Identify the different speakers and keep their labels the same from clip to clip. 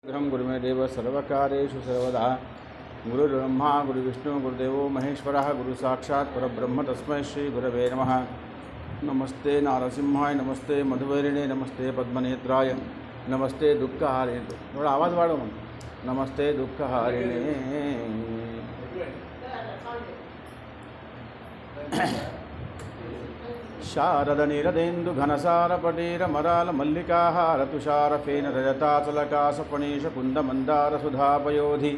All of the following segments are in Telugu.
Speaker 1: गुरुमेदेव सर्वकारेषु सर्वदा गुरुर्ब्रह्मा गुरुविष्णु गुरुदेवो महेश्वरः गुरुसाक्षात् परब्रह्म तस्मै श्री गुरवे नमः। नमस्ते नारसिंहाय नमस्ते मधुवैरिणे नमस्ते पद्मनेत्राय नमस्ते दुःखहारिणे। थोड़ा आवाज़ वाड़ो मन। नमस्ते दुःखहारिणे। शारद नीरदेन्दु घनसार पटीर मराल मल्लिकाहार तुषार फेन रजताचलकाश पणीश कुंद मंदार सुधापयोधि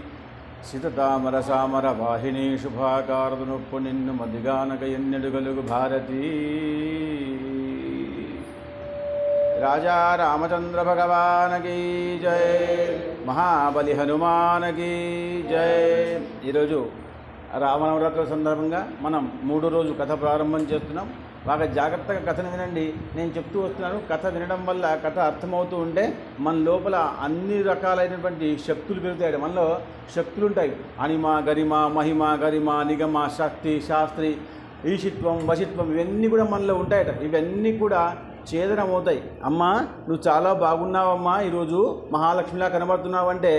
Speaker 1: सिततामर सामर वाहिनी शुभाकारदनुप्पु निन्नु मदिगानकयन्यडुगलुगु भारती। राजा रामचंद्र भगवान की जय, महाबली हनुमान की जय। ఈరోజు రామనవరాత్రుల సందర్భంగా మనం మూడో రోజు కథ ప్రారంభం చేస్తున్నాం. బాగా జాగ్రత్తగా కథను వినండి. నేను చెప్తూ వస్తున్నాను. కథ వినడం వల్ల కథ అర్థమవుతూ ఉంటే మన లోపల అన్ని రకాలైనటువంటి శక్తులు పెరుగుతాయి. మనలో శక్తులు ఉంటాయి. అనిమ గరిమ మహిమ గరిమ నిగమ శక్తి శాస్త్రి ఈశిత్వం వశిత్వం ఇవన్నీ కూడా మనలో ఉంటాయట. ఇవన్నీ కూడా ఛేదనం అవుతాయి. అమ్మా నువ్వు చాలా బాగున్నావమ్మా, ఈరోజు మహాలక్ష్మిలా కనబడుతున్నావంటే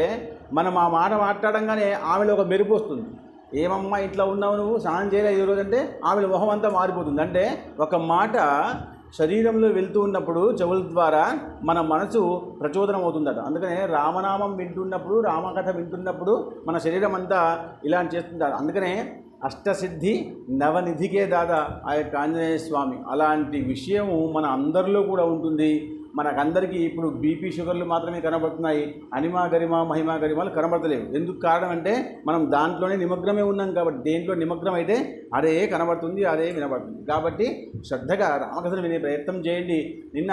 Speaker 1: మనం ఆ మాట మాట్లాడంగానే ఆమెలో ఒక మెరుపు వస్తుంది. ఏమమ్మా ఇట్లా ఉన్నావు, నువ్వు స్నానం చేయలేదు ఈరోజు అంటే ఆమె మొహం అంతా మారిపోతుంది. అంటే ఒక మాట శరీరంలో వెళ్తూ ఉన్నప్పుడు చెవుల ద్వారా మన మనసు ప్రచోదనం అవుతుందట. అందుకనే రామనామం వింటున్నప్పుడు రామకథ వింటున్నప్పుడు మన శరీరం అంతా ఇలా చేస్తుంటారు. అందుకనే అష్టసిద్ధి నవనిధికే దాదా ఆ యొక్క ఆంజనేయ స్వామి. అలాంటి విషయము మన అందరిలో కూడా ఉంటుంది. మనకందరికీ ఇప్పుడు బీపీ షుగర్లు మాత్రమే కనబడుతున్నాయి. అనిమా గరిమ మహిమా గరిమాలు కనబడతలేవు. ఎందుకు కారణం అంటే మనం దాంట్లోనే నిమగ్నమే ఉన్నాం కాబట్టి. దేంట్లో నిమగ్నం అయితే అదే కనబడుతుంది, అదే వినబడుతుంది. కాబట్టి శ్రద్ధగా రామకథను వినే ప్రయత్నం చేయండి. నిన్న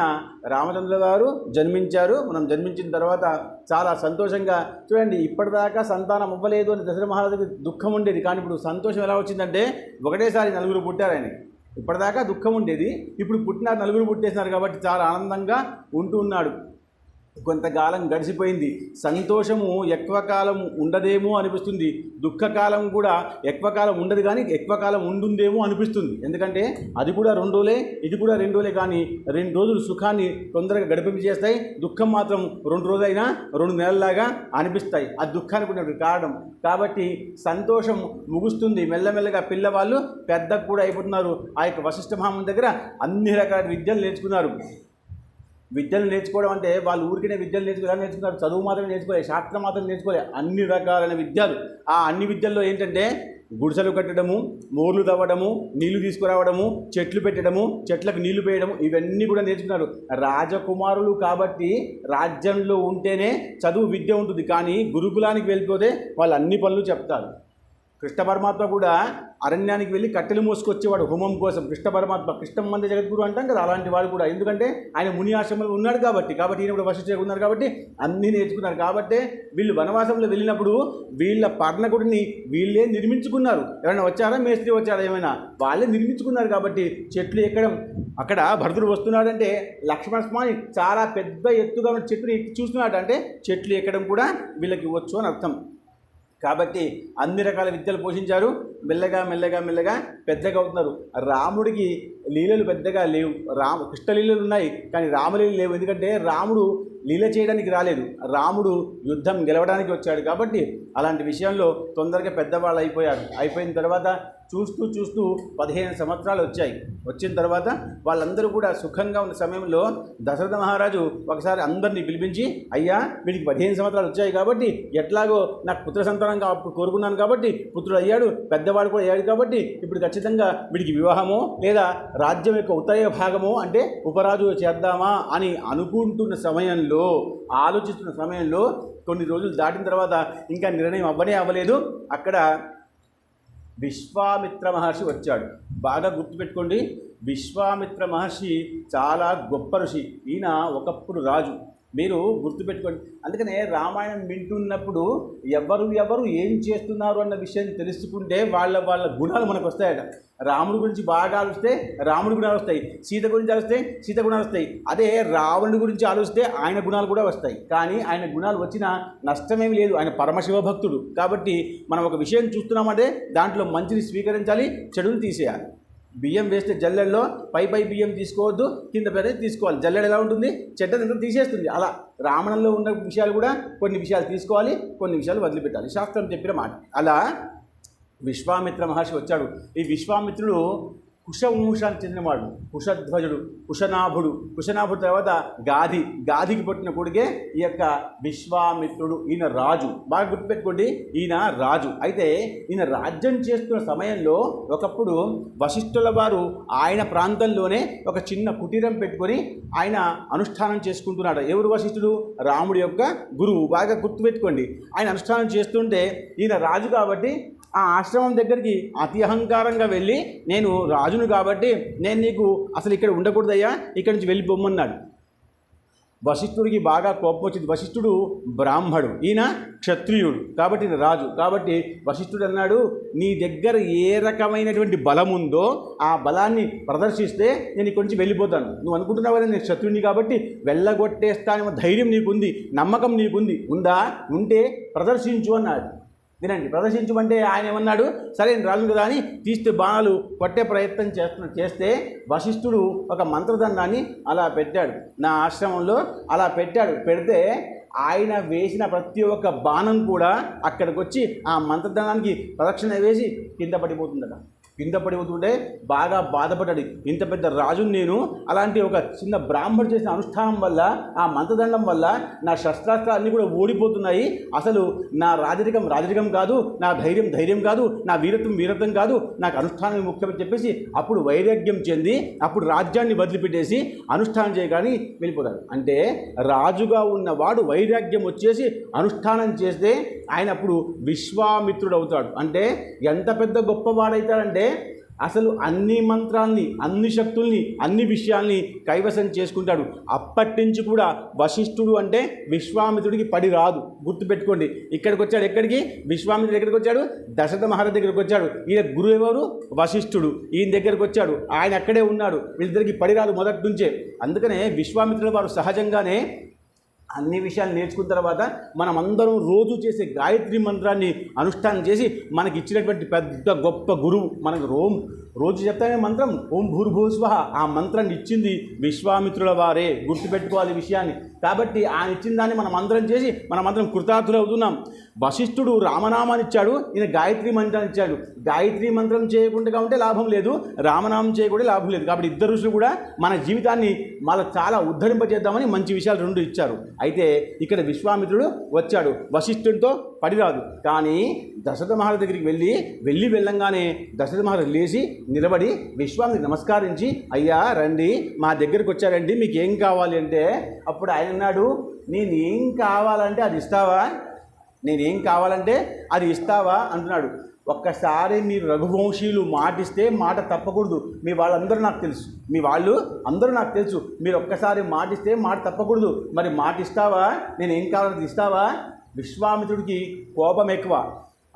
Speaker 1: రామచంద్ర గారు జన్మించారు. మనం జన్మించిన తర్వాత చాలా సంతోషంగా చూడండి. ఇప్పటిదాకా సంతానం అవ్వలేదు అని దశరథ మహారాజుకి దుఃఖం ఉండేది. కానీ ఇప్పుడు సంతోషం ఎలా వచ్చిందంటే ఒకటేసారి నలుగురు పుట్టారని. ఇప్పటిదాకా దుఃఖం ఉండేది, ఇప్పుడు పుట్టిన నలుగురు పుట్టేసినారు కాబట్టి చాలా ఆనందంగా ఉంటూ ఉన్నాడు. కొంతకాలం గడిచిపోయింది. సంతోషము ఎక్కువ కాలం ఉండదేమో అనిపిస్తుంది. దుఃఖకాలం కూడా ఎక్కువ కాలం ఉండదు, కానీ ఎక్కువ కాలం ఉండుందేమో అనిపిస్తుంది. ఎందుకంటే అది కూడా 2 రోజులే, ఇది కూడా 2 రోజులే. కానీ 2 రోజులు సుఖాన్ని తొందరగా గడిపించేస్తాయి. దుఃఖం మాత్రం 2 రోజులైనా 2 నెలల్లాగా అనిపిస్తాయి. ఆ దుఃఖానికి ఉన్న కారణం. కాబట్టి సంతోషం ముగుస్తుంది. మెల్లమెల్లగా పిల్లవాళ్ళు పెద్దకు కూడా అయిపోతున్నారు. ఆ యొక్క వశిష్ఠ మహాముని దగ్గర అన్ని రకాల విద్యలు నేర్చుకున్నారు. విద్యలు నేర్చుకోవడం అంటే వాళ్ళు ఊరికనే విద్యలు నేర్చుకున్నారు. చదువు మాత్రమే నేర్చుకోలే, శాస్త్రం మాత్రం నేర్చుకోలే, అన్ని రకాలైన విద్యలు. ఆ అన్ని విద్యల్లో ఏంటంటే గుడిసెలు కట్టడము, మోర్లు తవ్వడము, నీళ్లు తీసుకురావడము, చెట్లు పెట్టడము, చెట్లకు నీళ్లు వేయడము, ఇవన్నీ కూడా నేర్చుకున్నారు. రాజకుమారులు కాబట్టి రాజ్యంలో ఉంటేనే చదువు విద్య ఉంటుంది. కానీ గురుకులానికి వెళ్ళిపోతే వాళ్ళు అన్ని పనులు చెప్తారు. కృష్ణ పరమాత్మ కూడా అరణ్యానికి వెళ్ళి కట్టెలు మోసుకొచ్చేవాడు హోమం కోసం. కృష్ణ పరమాత్మ కృష్ణం మంది జగద్గురు అంటాం కదా, అలాంటి వాడు కూడా. ఎందుకంటే ఆయన ముని ఆశ్రమంలో ఉన్నాడు కాబట్టి ఈయన కూడా వశిష్ఠ ఉన్నారు కాబట్టి అన్నీ నేర్చుకున్నారు. కాబట్టి వీళ్ళు వనవాసంలో వెళ్ళినప్పుడు వీళ్ళ పర్ణకుడిని వీళ్ళే నిర్మించుకున్నారు. ఎవరైనా వచ్చారా, మేస్త్రి వచ్చారా, ఏమైనా వాళ్ళే నిర్మించుకున్నారు. కాబట్టి చెట్లు ఎక్కడం, అక్కడ భరతుడు వస్తున్నాడంటే లక్ష్మణస్వామి చాలా పెద్ద ఎత్తుగా ఉన్న చెట్టుని చూస్తున్నాడు అంటే చెట్లు ఎక్కడం కూడా వీళ్ళకి వచ్చు అని అర్థం. కాబట్టి అన్ని రకాల విద్యలు పోషించారు. మెల్లగా మెల్లగా మెల్లగా పెద్దగా అవుతున్నారు. రాముడికి లీలలు పెద్దగా లేవు. కృష్ణ లీలలు ఉన్నాయి కానీ రామలీలలు లేవు. ఎందుకంటే రాముడు లీల చేయడానికి రాలేదు, రాముడు యుద్ధం గెలవడానికి వచ్చాడు. కాబట్టి అలాంటి విషయంలో తొందరగా పెద్దవాళ్ళు అయిపోయారు. అయిపోయిన తర్వాత చూస్తూ చూస్తూ 15 సంవత్సరాలు వచ్చాయి. వచ్చిన తర్వాత వాళ్ళందరూ కూడా సుఖంగా ఉన్న సమయంలో దశరథ మహారాజు ఒకసారి అందరినీ పిలిపించి, అయ్యా వీడికి 15 సంవత్సరాలు వచ్చాయి కాబట్టి ఎట్లాగో నాకు పుత్ర సంతానం కోరుకున్నాను కాబట్టి పుత్రుడు అయ్యాడు, పెద్దవాడు కూడా అయ్యాడు కాబట్టి ఇప్పుడు ఖచ్చితంగా వీడికి వివాహమో లేదా రాజ్యం యొక్క ఉత్తర భాగమో అంటే ఉపరాజు చేద్దామా అని అనుకుంటున్న సమయంలో, ఆలోచిస్తున్న సమయంలో కొన్ని రోజులు దాటిన తర్వాత ఇంకా నిర్ణయం అవ్వలేదు. అక్కడ విశ్వామిత్ర మహర్షి వచ్చాడు. బాగా గుర్తుపెట్టుకోండి, విశ్వామిత్ర మహర్షి చాలా గొప్ప ఋషి. ఈయన ఒకప్పుడు రాజు. మీరు గుర్తుపెట్టుకోండి. అందుకనే రామాయణం వింటున్నప్పుడు ఎవరు ఏం చేస్తున్నారు అన్న విషయాన్ని తెలుసుకుంటే వాళ్ళ గుణాలు మనకు వస్తాయట. రాముడి గురించి బాగా ఆలోచిస్తే రాముడి గుణాలు వస్తాయి, సీత గురించి ఆలోచిస్తే సీత గుణాలు వస్తాయి. అదే రావణుడి గురించి ఆలోచిస్తే ఆయన గుణాలు కూడా వస్తాయి. కానీ ఆయన గుణాలు వచ్చినా నష్టమేమి లేదు, ఆయన పరమశివభక్తుడు. కాబట్టి మనం ఒక విషయం చూస్తున్నామంటే దాంట్లో మంచిని స్వీకరించాలి, చెడుని తీసేయాలి. బియ్యం వేస్తే జల్లెడలో పై బియ్యం తీసుకోవద్దు, కింద పైన తీసుకోవాలి. జల్లెడ ఎలా ఉంటుంది, చెడ్డదంతా తీసేస్తుంది. అలా రామాయణంలో ఉన్న విషయాలు కూడా కొన్ని విషయాలు తీసుకోవాలి, కొన్ని విషయాలు వదిలిపెట్టాలి. శాస్త్రం చెప్పిన మాట. అలా విశ్వామిత్ర మహర్షి వచ్చాడు. ఈ విశ్వామిత్రుడు కుశవంశానికి చెందినవాడు. కుశధ్వజుడు, కుశనాభుడు తర్వాత గాధికి పుట్టిన కొడుకే ఈ యొక్క విశ్వామిత్రుడు. ఈయన రాజు. బాగా గుర్తుపెట్టుకోండి, ఈయన రాజు. అయితే ఈయన రాజ్యం చేస్తున్న సమయంలో ఒకప్పుడు వశిష్ఠుల వారు ఆయన ప్రాంతంలోనే ఒక చిన్న కుటీరం పెట్టుకొని ఆయన అనుష్ఠానం చేసుకుంటున్నాడు. ఎవరు వశిష్ఠుడు? రాముడి యొక్క గురువు. బాగా గుర్తుపెట్టుకోండి. ఆయన అనుష్ఠానం చేస్తుంటే ఈయన రాజు కాబట్టి ఆ ఆశ్రమం దగ్గరికి అతి అహంకారంగా వెళ్ళి, నేను రాజును కాబట్టి నేను నీకు అసలు ఇక్కడ ఉండకూడదయ్యా, ఇక్కడి నుంచి వెళ్ళిపోమన్నాడు. వశిష్ఠుడికి బాగా కోపం వచ్చింది. వశిష్ఠుడు బ్రాహ్మడు, ఈయన క్షత్రియుడు కాబట్టి రాజు. కాబట్టి వశిష్ఠుడు అన్నాడు, నీ దగ్గర ఏ రకమైనటువంటి బలం ఉందో ఆ బలాన్ని ప్రదర్శిస్తే నేను ఇక్కడి నుంచి వెళ్ళిపోతాను. నువ్వు అనుకుంటున్నావు నేను క్షత్రుడిని కాబట్టి వెళ్ళగొట్టేస్తానేమో ధైర్యం నీకుంది, నమ్మకం నీకుంది, ఉందా? ఉంటే ప్రదర్శించు అన్నాడు. వినండి, ప్రదర్శించమంటే ఆయన ఏమన్నాడు, సరే రాజు కదా అని తీస్తే బాణాలు కొట్టే ప్రయత్నం చేస్తే వశిష్ఠుడు ఒక మంత్రదండాన్ని అలా పెట్టాడు. నా ఆశ్రమంలో అలా పెడితే ఆయన వేసిన ప్రతి ఒక్క బాణం కూడా అక్కడికి వచ్చి ఆ మంత్రదండానికి ప్రదక్షిణ వేసి కింద పడిపోతుందట. కింద పడిపోతుంటే బాగా బాధపడ్డాడు. ఇంత పెద్ద రాజుని నేను, అలాంటి ఒక చిన్న బ్రాహ్మణుడు చేసిన అనుష్ఠానం వల్ల, ఆ మంత్రదండం వల్ల నా శస్త్రాస్త్రాలన్నీ కూడా ఓడిపోతున్నాయి. అసలు నా రాజరికం కాదు, నా ధైర్యం కాదు, నా వీరత్వం కాదు, నాకు అనుష్ఠానం ముఖ్యమని చెప్పేసి అప్పుడు వైరాగ్యం చెంది అప్పుడు రాజ్యాన్ని వదిలిపెట్టేసి అనుష్ఠానం చేయగాని వెళ్ళిపోతాడు. అంటే రాజుగా ఉన్నవాడు వైరాగ్యం వచ్చేసి అనుష్ఠానం చేస్తే ఆయన అప్పుడు విశ్వామిత్రుడు అవుతాడు. అంటే ఎంత పెద్ద గొప్పవాడవుతాడంటే అసలు అన్ని మంత్రాల్ని, అన్ని శక్తుల్ని, అన్ని విషయాల్ని కైవసం చేసుకుంటాడు. అప్పటి నుంచి కూడా వశిష్ఠుడు అంటే విశ్వామిత్రుడికి పడి రాదు. గుర్తుపెట్టుకోండి. ఇక్కడికి వచ్చాడు. ఎక్కడికి? విశ్వామిత్రుడు ఎక్కడికి వచ్చాడు? దశరథ మహారాజు దగ్గరికి వచ్చాడు. ఈయన గురువు ఎవరు? వశిష్ఠుడు. ఈయన దగ్గరికి వచ్చాడు. ఆయన అక్కడే ఉన్నాడు. వీళ్ళిద్దరికి పడి రాదు మొదటి నుంచే. అందుకనే విశ్వామిత్రుడు వారు సహజంగానే అన్ని విషయాలు నేర్చుకున్న తర్వాత మనం అందరం రోజు చేసే గాయత్రి మంత్రాన్ని అనుష్ఠానం చేసి మనకి ఇచ్చినటువంటి పెద్ద గొప్ప గురువు. మనకు రోజు చెప్తానే మంత్రం ఓం భూర్భువస్వః, ఆ మంత్రాన్ని ఇచ్చింది విశ్వామిత్రుల వారే. గుర్తుపెట్టుకోవాలి విషయాన్ని. కాబట్టి ఆయన ఇచ్చిన దాన్ని మనం అందరం చేసి మనమందరం కృతార్థులు అవుతున్నాం. వశిష్ఠుడు రామనామాన్ని ఇచ్చాడు, ఈయన గాయత్రి మంత్రాన్ని ఇచ్చాడు. గాయత్రి మంత్రం చేయకుండా ఉంటే లాభం లేదు, రామనామం చేయకుండా లాభం లేదు. కాబట్టి ఇద్దరు ఋషులు కూడా మన జీవితాన్ని మళ్ళీ చాలా ఉద్ధరింపజేద్దామని మంచి విషయాలు రెండు ఇచ్చారు. అయితే ఇక్కడ విశ్వామిత్రుడు వచ్చాడు, వశిష్ఠుడితో పడిరాదు. కానీ దశరథ మహారాజు దగ్గరికి వెళ్ళంగానే దశరథ మహారాజు లేచి నిలబడి విశ్వామిత్రుడికి నమస్కరించి, అయ్యా రండి, మా దగ్గరికి వచ్చారండి, మీకు ఏం కావాలి అంటే, అప్పుడు ఆయన అన్నాడు, నేనేం కావాలంటే అది ఇస్తావా, నేనేం కావాలంటే అది ఇస్తావా అంటున్నాడు. ఒక్కసారి మీరు రఘువంశీయులు మాటిస్తే మాట తప్పకూడదు. మీ వాళ్ళందరూ నాకు తెలుసు, అందరూ నాకు తెలుసు. మీరు ఒక్కసారి మాటిస్తే మాట తప్పకూడదు. మరి మాట ఇస్తావా, నేనేం కావాలంటే ఇస్తావా? విశ్వామిత్రుడికి కోపం ఎక్కువ.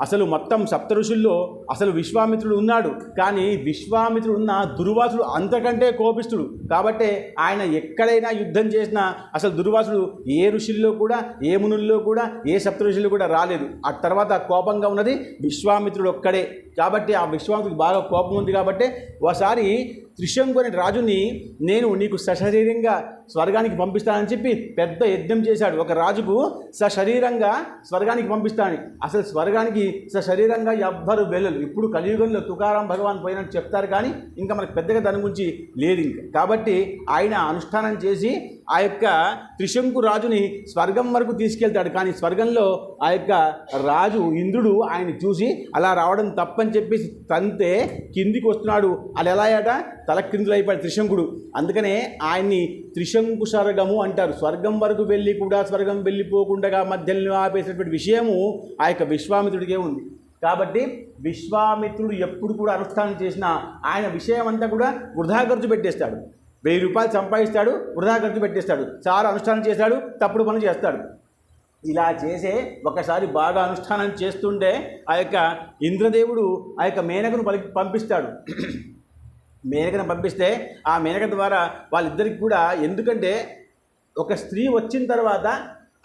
Speaker 1: అసలు మొత్తం సప్త ఋషుల్లో అసలు విశ్వామిత్రుడు ఉన్నాడు. కానీ విశ్వామిత్రుడు ఉన్న దుర్వాసుడు అంతకంటే కోపిస్తుడు. కాబట్టి ఆయన ఎక్కడైనా యుద్ధం చేసినా అసలు దుర్వాసుడు ఏ ఋషుల్లో కూడా, ఏ మునుల్లో కూడా, ఏ సప్త ఋషుల్లో కూడా రాలేదు. ఆ తర్వాత కోపంగా ఉన్నది విశ్వామిత్రుడు ఒక్కడే. కాబట్టి ఆ విశ్వామిత్రుడికి బాగా కోపం ఉంది. కాబట్టి ఒకసారి త్రిశంకు అనే రాజుని నేను నీకు సశరీరంగా స్వర్గానికి పంపిస్తానని చెప్పి పెద్ద యజ్ఞం చేశాడు. ఒక రాజుకు సశరీరంగా స్వర్గానికి పంపిస్తానని. అసలు స్వర్గానికి సశరీరంగా ఎవ్వరు వెళ్ళరు. ఇప్పుడు కలియుగంలో తుకారాం భగవాన్ పోయినట్టు చెప్తారు, కానీ ఇంకా మనకు పెద్దగా దాని గురించి లేదు ఇంకా. కాబట్టి ఆయన అనుష్ఠానం చేసి ఆ యొక్క త్రిశంకు రాజుని స్వర్గం వరకు తీసుకెళ్తాడు. కానీ స్వర్గంలో ఆ యొక్క రాజు ఇంద్రుడు ఆయన చూసి అలా రావడం తప్పని చెప్పేసి తంతే కిందికి వస్తున్నాడు. అది ఎలా అయ్యాట, తలక్రిందులు అయిపోయాడు త్రిశంకుడు. అందుకనే ఆయన్ని త్రిశంకు స్వర్గము అంటారు. స్వర్గం వరకు వెళ్ళి కూడా స్వర్గం వెళ్ళిపోకుండా మధ్యలో ఆపేసినటువంటి విషయము ఆ యొక్క విశ్వామిత్రుడికే ఉంది. కాబట్టి విశ్వామిత్రుడు ఎప్పుడు కూడా అనుష్ఠానం చేసినా ఆయన విషయం అంతా కూడా వృధా ఖర్చు పెట్టేస్తాడు. 1000 రూపాయలు సంపాదిస్తాడు, వృధా ఖర్చు పెట్టేస్తాడు. చాలా అనుష్ఠానం చేస్తాడు, తప్పుడు పనులు చేస్తాడు. ఇలా చేసే ఒకసారి బాగా అనుష్ఠానం చేస్తుంటే ఆ యొక్క ఇంద్రదేవుడు ఆ యొక్క మేనకను పంపిస్తాడు. మేనకను పంపిస్తే ఆ మేనక ద్వారా వాళ్ళిద్దరికి కూడా, ఎందుకంటే ఒక స్త్రీ వచ్చిన తర్వాత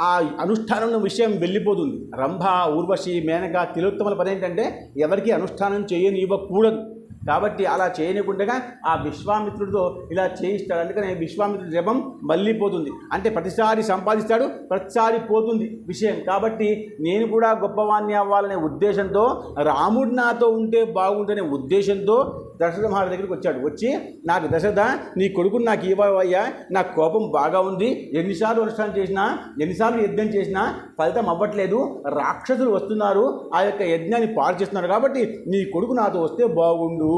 Speaker 1: ఆ అనుష్ఠానంలో విషయం వెళ్ళిపోతుంది. రంభ, ఊర్వశి, మేనక, తిలోత్తమల పని ఏంటంటే ఎవరికి అనుష్ఠానం చేయనివ్వకూడదు. కాబట్టి అలా చేయనికుండగా ఆ విశ్వామిత్రుడితో ఇలా చేయిస్తాడు. అందుకని విశ్వామిత్రుడి జపం మళ్ళీ పోతుంది. అంటే ప్రతిసారి సంపాదిస్తాడు, ప్రతిసారి పోతుంది విషయం. కాబట్టి నేను కూడా గొప్పవాణ్ణి అవ్వాలనే ఉద్దేశంతో, రాముడు నాతో ఉంటే బాగుంటుందనే ఉద్దేశంతో దశరథ మహారాజు దగ్గరికి వచ్చాడు. వచ్చి, నాకు దశరథ, నీ కొడుకుని నాకు ఇవ్వవయ్యా, నాకు కోపం బాగా ఉంది, ఎన్నిసార్లు అనుష్ఠానం చేసినా, ఎన్నిసార్లు యజ్ఞం చేసినా ఫలితం అవ్వట్లేదు, రాక్షసులు వస్తున్నారు, ఆ యొక్క యజ్ఞాన్ని పాడు చేస్తున్నారు, కాబట్టి నీ కొడుకు నాతో వస్తే బాగుండు,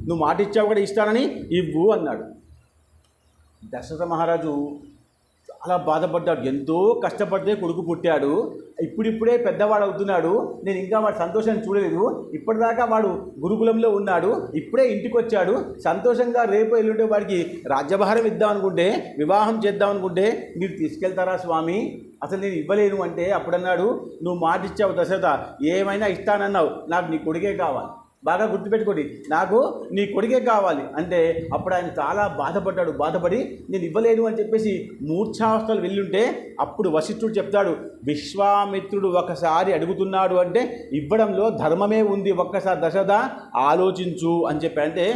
Speaker 1: నువ్వు మాట ఇచ్చావు కూడా ఇస్తానని ఇవ్వు అన్నాడు. దశరథ మహారాజు చాలా బాధపడ్డాడు. ఎంతో కష్టపడితే కొడుకు పుట్టాడు, ఇప్పుడిప్పుడే పెద్దవాడు అవుతున్నాడు, నేను ఇంకా వాడు సంతోషాన్ని చూడలేదు, ఇప్పటిదాకా వాడు గురుకులంలో ఉన్నాడు, ఇప్పుడే ఇంటికి వచ్చాడు, సంతోషంగా రేపు ఎల్లుంటే వాడికి రాజ్యభారం ఇద్దాం అనుకుంటే, వివాహం చేద్దాం అనుకుంటే మీరు తీసుకెళ్తారా స్వామి, అసలు నేను ఇవ్వలేను అంటే అప్పుడన్నాడు, నువ్వు మాట ఇచ్చావు దశరథ, ఏమైనా ఇస్తానన్నావు, నాకు నీ కొడుకే కావాలి, బాగా గుర్తుపెట్టుకోండి, నాకు నీ కొడుకే కావాలి అంటే అప్పుడు ఆయన చాలా బాధపడి నేను ఇవ్వలేను అని చెప్పేసి మూర్ఛావస్థలు వెళ్ళుంటే అప్పుడు వశిష్ఠుడు చెప్తాడు, విశ్వామిత్రుడు ఒకసారి అడుగుతున్నాడు అంటే ఇవ్వడంలో ధర్మమే ఉంది, ఒక్కసారి దశరథ ఆలోచించు అని చెప్పి. అంటే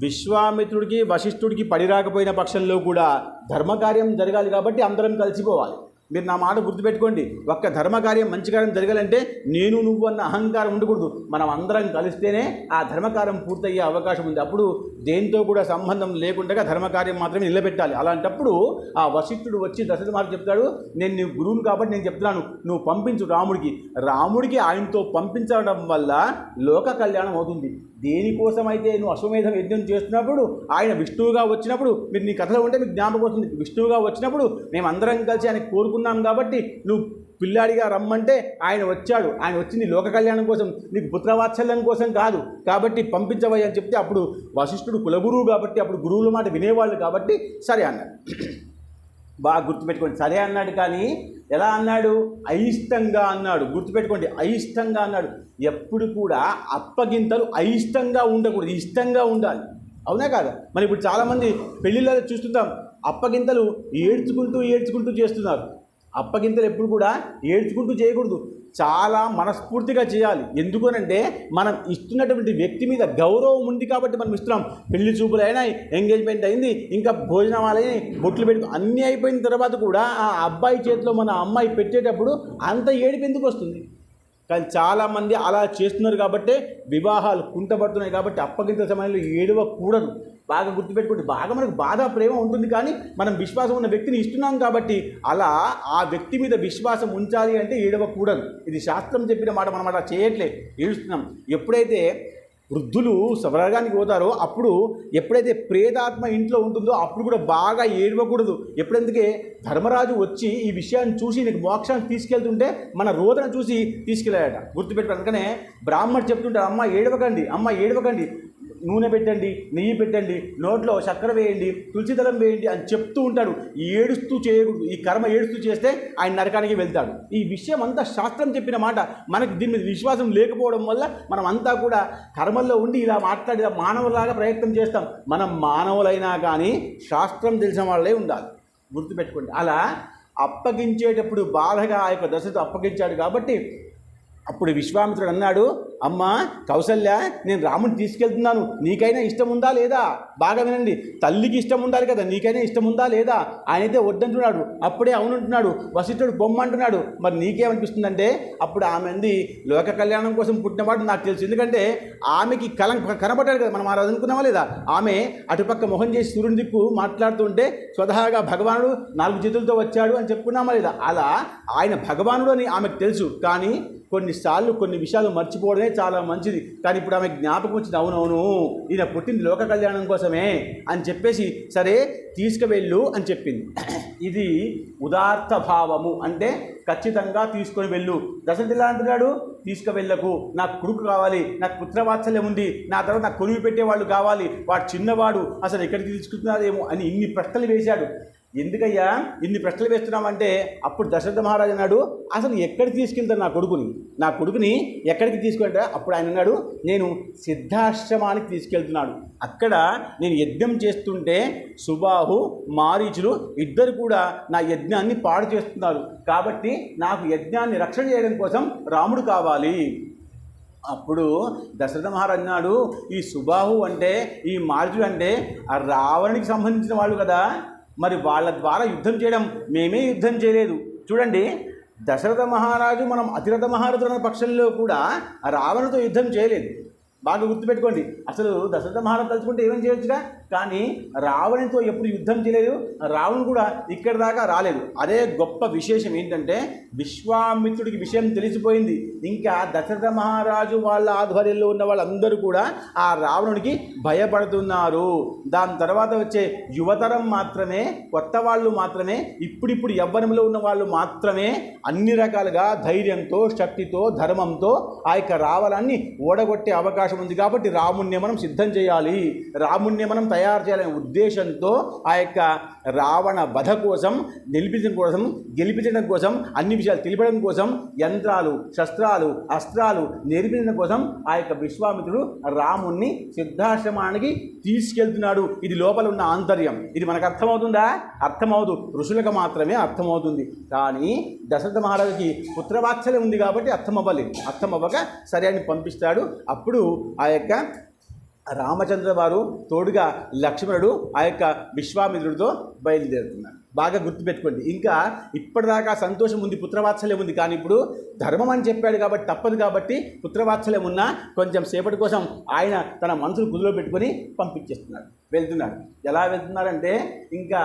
Speaker 1: విశ్వామిత్రుడికి వశిష్ఠుడికి పడి రాకపోయిన పక్షంలో కూడా ధర్మకార్యం జరగాలి కాబట్టి అందరం కలిసిపోవాలి. మీరు నా మాట గుర్తుపెట్టుకోండి, ఒక్క ధర్మకార్యం మంచి కార్యం జరగాలంటే నేను నువ్వు అన్న అహంకారం ఉండకూడదు, మనం అందరం కలిస్తేనే ఆ ధర్మకార్యం పూర్తయ్యే అవకాశం ఉంది. అప్పుడు దేంతో కూడా సంబంధం లేకుండా ధర్మకార్యం మాత్రమే నిలబెట్టాలి. అలాంటప్పుడు ఆ వశిష్ఠుడు వచ్చి దశరథ మహారాజు చెప్తాడు, నేను నీ గురువును కాబట్టి నేను చెప్తున్నాను, నువ్వు పంపించు రాముడికి ఆయనతో పంపించడం వల్ల లోక కళ్యాణం అవుతుంది. దేనికోసమైతే నువ్వు అశ్వమేధం యజ్ఞం చేస్తున్నప్పుడు ఆయన విష్ణువుగా వచ్చినప్పుడు, మీరు నీ కథలో ఉంటే మీకు జ్ఞాపకం వస్తుంది, విష్ణువుగా వచ్చినప్పుడు మేము అందరం కలిసి ఆయన కోరుకున్నాం కాబట్టి నువ్వు పిల్లాడిగా రమ్మంటే ఆయన వచ్చాడు, ఆయన వచ్చింది లోక కళ్యాణం కోసం, నీకు పుత్రవాత్సల్యం కోసం కాదు, కాబట్టి పంపించవయ్య అని చెప్తే అప్పుడు వశిష్ఠుడు కులగురువు కాబట్టి అప్పుడు గురువుల మాట వినేవాళ్ళు కాబట్టి సరే అన్నాడు. బాగా గుర్తుపెట్టుకోండి, సరే అన్నాడు. కానీ ఎలా అన్నాడు? అయిష్టంగా అన్నాడు. గుర్తుపెట్టుకోండి, అయిష్టంగా అన్నాడు. ఎప్పుడు కూడా అప్పగింతలు అయిష్టంగా ఉండకూడదు, ఇష్టంగా ఉండాలి. అవునా కాదా? మరి ఇప్పుడు చాలామంది పెళ్ళిళ్ళలో చూస్తుంటాం, అప్పగింతలు ఏడ్చుకుంటూ చేస్తున్నారు. అప్పగింతలు ఎప్పుడు కూడా ఏడ్చుకుంటూ చేయకూడదు, చాలా మనస్ఫూర్తిగా చేయాలి. ఎందుకనంటే మనం ఇస్తున్నటువంటి వ్యక్తి మీద గౌరవం ఉంది కాబట్టి మనం ఇస్తున్నాం. పెళ్లి చూపులు అయినాయి, ఎంగేజ్మెంట్ అయింది, ఇంకా భోజనాలైనాయి, బొట్లు పెట్టుకు అన్నీ అయిపోయిన తర్వాత కూడా ఆ అబ్బాయి చేతిలో మన అమ్మాయి పెట్టేటప్పుడు అంత ఏడుపు ఎందుకు వస్తుంది? కానీ చాలామంది అలా చేస్తున్నారు కాబట్టే వివాహాలు కుంటపడుతున్నాయి. కాబట్టి అప్పగింత సమయంలో ఏడవకూడదు. బాగా గుర్తుపెట్టుకోండి, బాగా మనకు బాధ ప్రేమ ఉంటుంది, కానీ మనం విశ్వాసం ఉన్న వ్యక్తిని ఇస్తున్నాం కాబట్టి అలా ఆ వ్యక్తి మీద విశ్వాసం ఉంచాలి అంటే ఏడవకూడదు. ఇది శాస్త్రం చెప్పిన మాట, మనం అలా చేయట్లే, ఏడుస్తున్నాం. ఎప్పుడైతే వృద్ధులు స్వర్గానికి పోతారో అప్పుడు, ఎప్పుడైతే ప్రేతాత్మ ఇంట్లో ఉంటుందో అప్పుడు కూడా బాగా ఏడవకూడదు. ఎప్పుడెందుకే ధర్మరాజు వచ్చి ఈ విషయాన్ని చూసి నీకు మోక్షాన్ని తీసుకెళ్తుంటే మన రోదన చూసి తీసుకెళ్ళాడట. గుర్తుపెట్టాడు. అందుకనే బ్రాహ్మణుడు చెప్తుంటాడు, అమ్మ ఏడవకండి, నూనె పెట్టండి, నెయ్యి పెట్టండి, నోట్లో చక్కెర వేయండి, తులసిదళం వేయండి అని చెప్తూ ఉంటాడు. ఏడుస్తూ చేయకూడదు. ఈ కర్మ ఏడుస్తూ చేస్తే ఆయన నరకానికి వెళ్తాడు. ఈ విషయం అంతా శాస్త్రం చెప్పిన మాట. మనకి దీని మీద విశ్వాసం లేకపోవడం వల్ల మనం అంతా కూడా కర్మల్లో ఉండి ఇలా మాట్లాడి మానవులాగా ప్రయత్నం చేస్తాం. మనం మానవులైనా కానీ శాస్త్రం తెలిసిన వాళ్ళే ఉండాలి. గుర్తుపెట్టుకోండి. అలా అప్పగించేటప్పుడు బాధగా ఆ యొక్క దశతో అప్పగించాడు కాబట్టి అప్పుడు విశ్వామిత్రుడు అన్నాడు, అమ్మ కౌసల్య, నేను రాముని తీసుకెళ్తున్నాను, నీకైనా ఇష్టం ఉందా లేదా? బాగా వినండి, తల్లికి ఇష్టం ఉండాలి కదా, నీకైనా ఇష్టం ఉందా లేదా? ఆయనైతే వద్దంటున్నాడు, అప్పుడే అవునంటున్నాడు. వశిష్ఠుడు బొమ్మంటున్నాడు. మరి నీకేమనిపిస్తుందంటే అప్పుడు ఆమె అంది, లోక కళ్యాణం కోసం పుట్టినవాడు నాకు తెలుసు. ఎందుకంటే ఆమెకి కనబడ్డాడు కదా, మనం ఆ రోజు అనుకున్నామా లేదా? ఆమె అటుపక్క మొహం చేసి సూర్యుని దిక్కు మాట్లాడుతుంటే స్వతహాగా భగవానుడు 4 చేతులతో వచ్చాడు అని చెప్పుకున్నామా లేదా? అలా ఆయన భగవానుడు అని ఆమెకు తెలుసు. కానీ కొన్నిసార్లు కొన్ని విషయాలు మర్చిపోవడమే చాలా మంచిది. కానీ ఇప్పుడు ఆమె జ్ఞాపకం వచ్చింది, అవునవును ఈయన పుట్టింది లోక కళ్యాణం కోసమే అని చెప్పేసి సరే తీసుకువెళ్ళు అని చెప్పింది. ఇది ఉదార్థ భావము. అంటే ఖచ్చితంగా తీసుకొని వెళ్ళు. దశరథుడు అంటున్నాడు, తీసుకువెళ్ళకు, నాకు కొడుకు కావాలి, నాకు పుత్రవాత్సల్యం ఉంది, నా తర్వాత నాకు కొలువు పెట్టేవాళ్ళు కావాలి, వాడు చిన్నవాడు, అసలు ఎక్కడికి తీసుకుంటున్నారేమో అని ఇన్ని ప్రశ్నలు వేశాడు. ఎందుకయ్యా ఇన్ని ప్రశ్నలు వేస్తున్నామంటే అప్పుడు దశరథ మహారాజు అన్నాడు, అసలు ఎక్కడికి తీసుకెళ్తాను నా కొడుకుని ఎక్కడికి తీసుకెళ్తా? అప్పుడు ఆయన అన్నాడు, నేను సిద్ధాశ్రమానికి తీసుకెళ్తున్నాడు. అక్కడ నేను యజ్ఞం చేస్తుంటే సుబాహు మారీచులు ఇద్దరు కూడా నా యజ్ఞాన్ని పాడు చేస్తున్నారు. కాబట్టి నాకు యజ్ఞాన్ని రక్షణ చేయడం కోసం రాముడు కావాలి. అప్పుడు దశరథ మహారాజు అన్నాడు, ఈ సుబాహు అంటే ఈ మారుతుడు అంటే ఆ రావణునికి సంబంధించిన వాళ్ళు కదా, మరి వాళ్ళ ద్వారా యుద్ధం చేయడం మేమే యుద్ధం చేయలేదు. చూడండి, దశరథ మహారాజు మనం అతిరథ మహారథుడు అన్న పక్షంలో కూడా రావణుతో యుద్ధం చేయలేదు. బాగా గుర్తుపెట్టుకోండి. అసలు దశరథ మహారాజు తలుచుకుంటే ఏమేం చేయొచ్చుగా, కానీ రావణునితో ఎప్పుడు యుద్ధం చేయలేదు. రావణుడు కూడా ఇక్కడి దాకా రాలేదు. అదే గొప్ప విశేషం ఏంటంటే, విశ్వామిత్రుడికి విషయం తెలిసిపోయింది. ఇంకా దశరథ మహారాజు వాళ్ళ ఆధ్వర్యంలో ఉన్న వాళ్ళందరూ కూడా ఆ రావణునికి భయపడుతున్నారు. దాని తర్వాత వచ్చే యువతరం మాత్రమే, కొత్త వాళ్ళు మాత్రమే, ఇప్పుడిప్పుడు యవ్వనంలో ఉన్న వాళ్ళు మాత్రమే అన్ని రకాలుగా ధైర్యంతో, శక్తితో, ధర్మంతో ఆ యొక్క రావణాన్ని ఓడగొట్టే అవకాశం ఉంది. కాబట్టి రాముణ్ణి మనం సిద్ధం చేయాలి, రాముణ్ణి మనం తయారు చేయాలనే ఉద్దేశంతో ఆ యొక్క రావణ వధ కోసం, గెలిపించడం కోసం, అన్ని విషయాలు తెలిపడం కోసం, యంత్రాలు, శస్త్రాలు, అస్త్రాలు నేర్పించడం కోసం ఆ యొక్క విశ్వామిత్రుడు రాముణ్ణి సిద్ధాశ్రమానికి తీసుకెళ్తున్నాడు. ఇది లోపల ఉన్న ఆంతర్యం. ఇది మనకు అర్థమవుతుందా? అర్థమవుదు, ఋషులకు మాత్రమే అర్థమవుతుంది. కానీ దశరథ మహారాజుకి పుత్రవాత్సల్యం ఉంది కాబట్టి అర్థమవ్వలేదు. అర్థమవ్వక సరే అని పంపిస్తాడు. అప్పుడు ఆ యొక్క రామచంద్ర వారు తోడుగా లక్ష్మణుడు ఆ యొక్క విశ్వామిత్రుడితో బయలుదేరుతున్నారు. బాగా గుర్తుపెట్టుకోండి. ఇంకా ఇప్పటిదాకా సంతోషం ఉంది, పుత్రవాత్సల్యం ఉంది. కానీ ఇప్పుడు ధర్మం అని చెప్పాడు కాబట్టి తప్పదు. కాబట్టి పుత్రవాత్సల్యం ఉన్నా కొంచెం సేపటి కోసం ఆయన తన మనసును కుదులో పెట్టుకొని పంపించేస్తున్నాడు, వెళ్తున్నాడు. ఎలా వెళ్తున్నారంటే, ఇంకా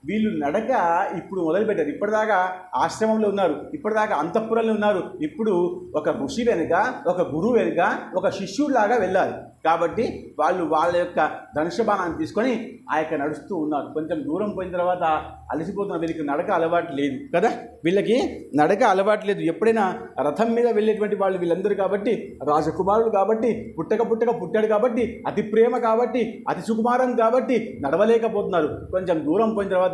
Speaker 1: వీళ్ళు నడక ఇప్పుడు మొదలుపెట్టారు. ఇప్పటిదాకా ఆశ్రమంలో ఉన్నారు, ఇప్పటిదాకా అంతఃపురంలో ఉన్నారు. ఇప్పుడు ఒక ఋషి వెనుక, ఒక గురువు వెనుక, ఒక శిష్యుడిలాగా వెళ్ళాలి. కాబట్టి వాళ్ళు వాళ్ళ యొక్క ధనుషబాణాన్ని తీసుకొని ఆ యొక్క నడుస్తూ ఉన్నారు. కొంచెం దూరం పోయిన తర్వాత అలసిపోతున్న వీళ్ళకి నడక అలవాటు లేదు కదా, వీళ్ళకి నడక అలవాటు లేదు. ఎప్పుడైనా రథం మీద వెళ్ళేటువంటి వాళ్ళు వీళ్ళందరూ కాబట్టి, రాజకుమారులు కాబట్టి, పుట్టాడు కాబట్టి, అతి ప్రేమ కాబట్టి, అతి సుకుమారం కాబట్టి నడవలేకపోతున్నారు. కొంచెం దూరం పోయిన తర్వాత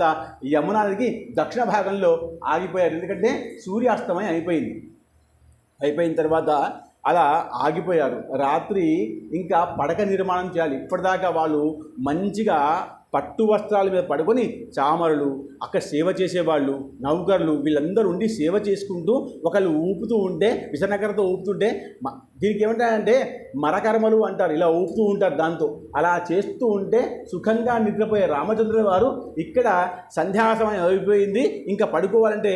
Speaker 1: యమునా నదికి దక్షిణ భాగంలో ఆగిపోయారు. ఎందుకంటే సూర్యాస్తమయం అయిపోయిన తర్వాత అలా ఆగిపోయారు. రాత్రి ఇంకా పడక నిర్మాణం చేయాలి. ఇప్పటిదాకా వాళ్ళు మంచిగా పట్టు వస్త్రాల మీద పడుకొని చామరులు, అక్కడ సేవ చేసేవాళ్ళు, నౌకర్లు వీళ్ళందరూ ఉండి సేవ చేసుకుంటూ ఒకళ్ళు ఊపుతూ ఉంటే, విసనకరతో ఊపుతుంటే, దీనికి ఏమంటారంటే మరకర్మలు అంటారు. ఇలా ఊపుతూ ఉంటారు. దాంతో అలా చేస్తూ ఉంటే సుఖంగా నిద్రపోయే రామచంద్రుల వారు ఇక్కడ సంధ్యా సమయం అయిపోయింది, ఇంకా పడుకోవాలంటే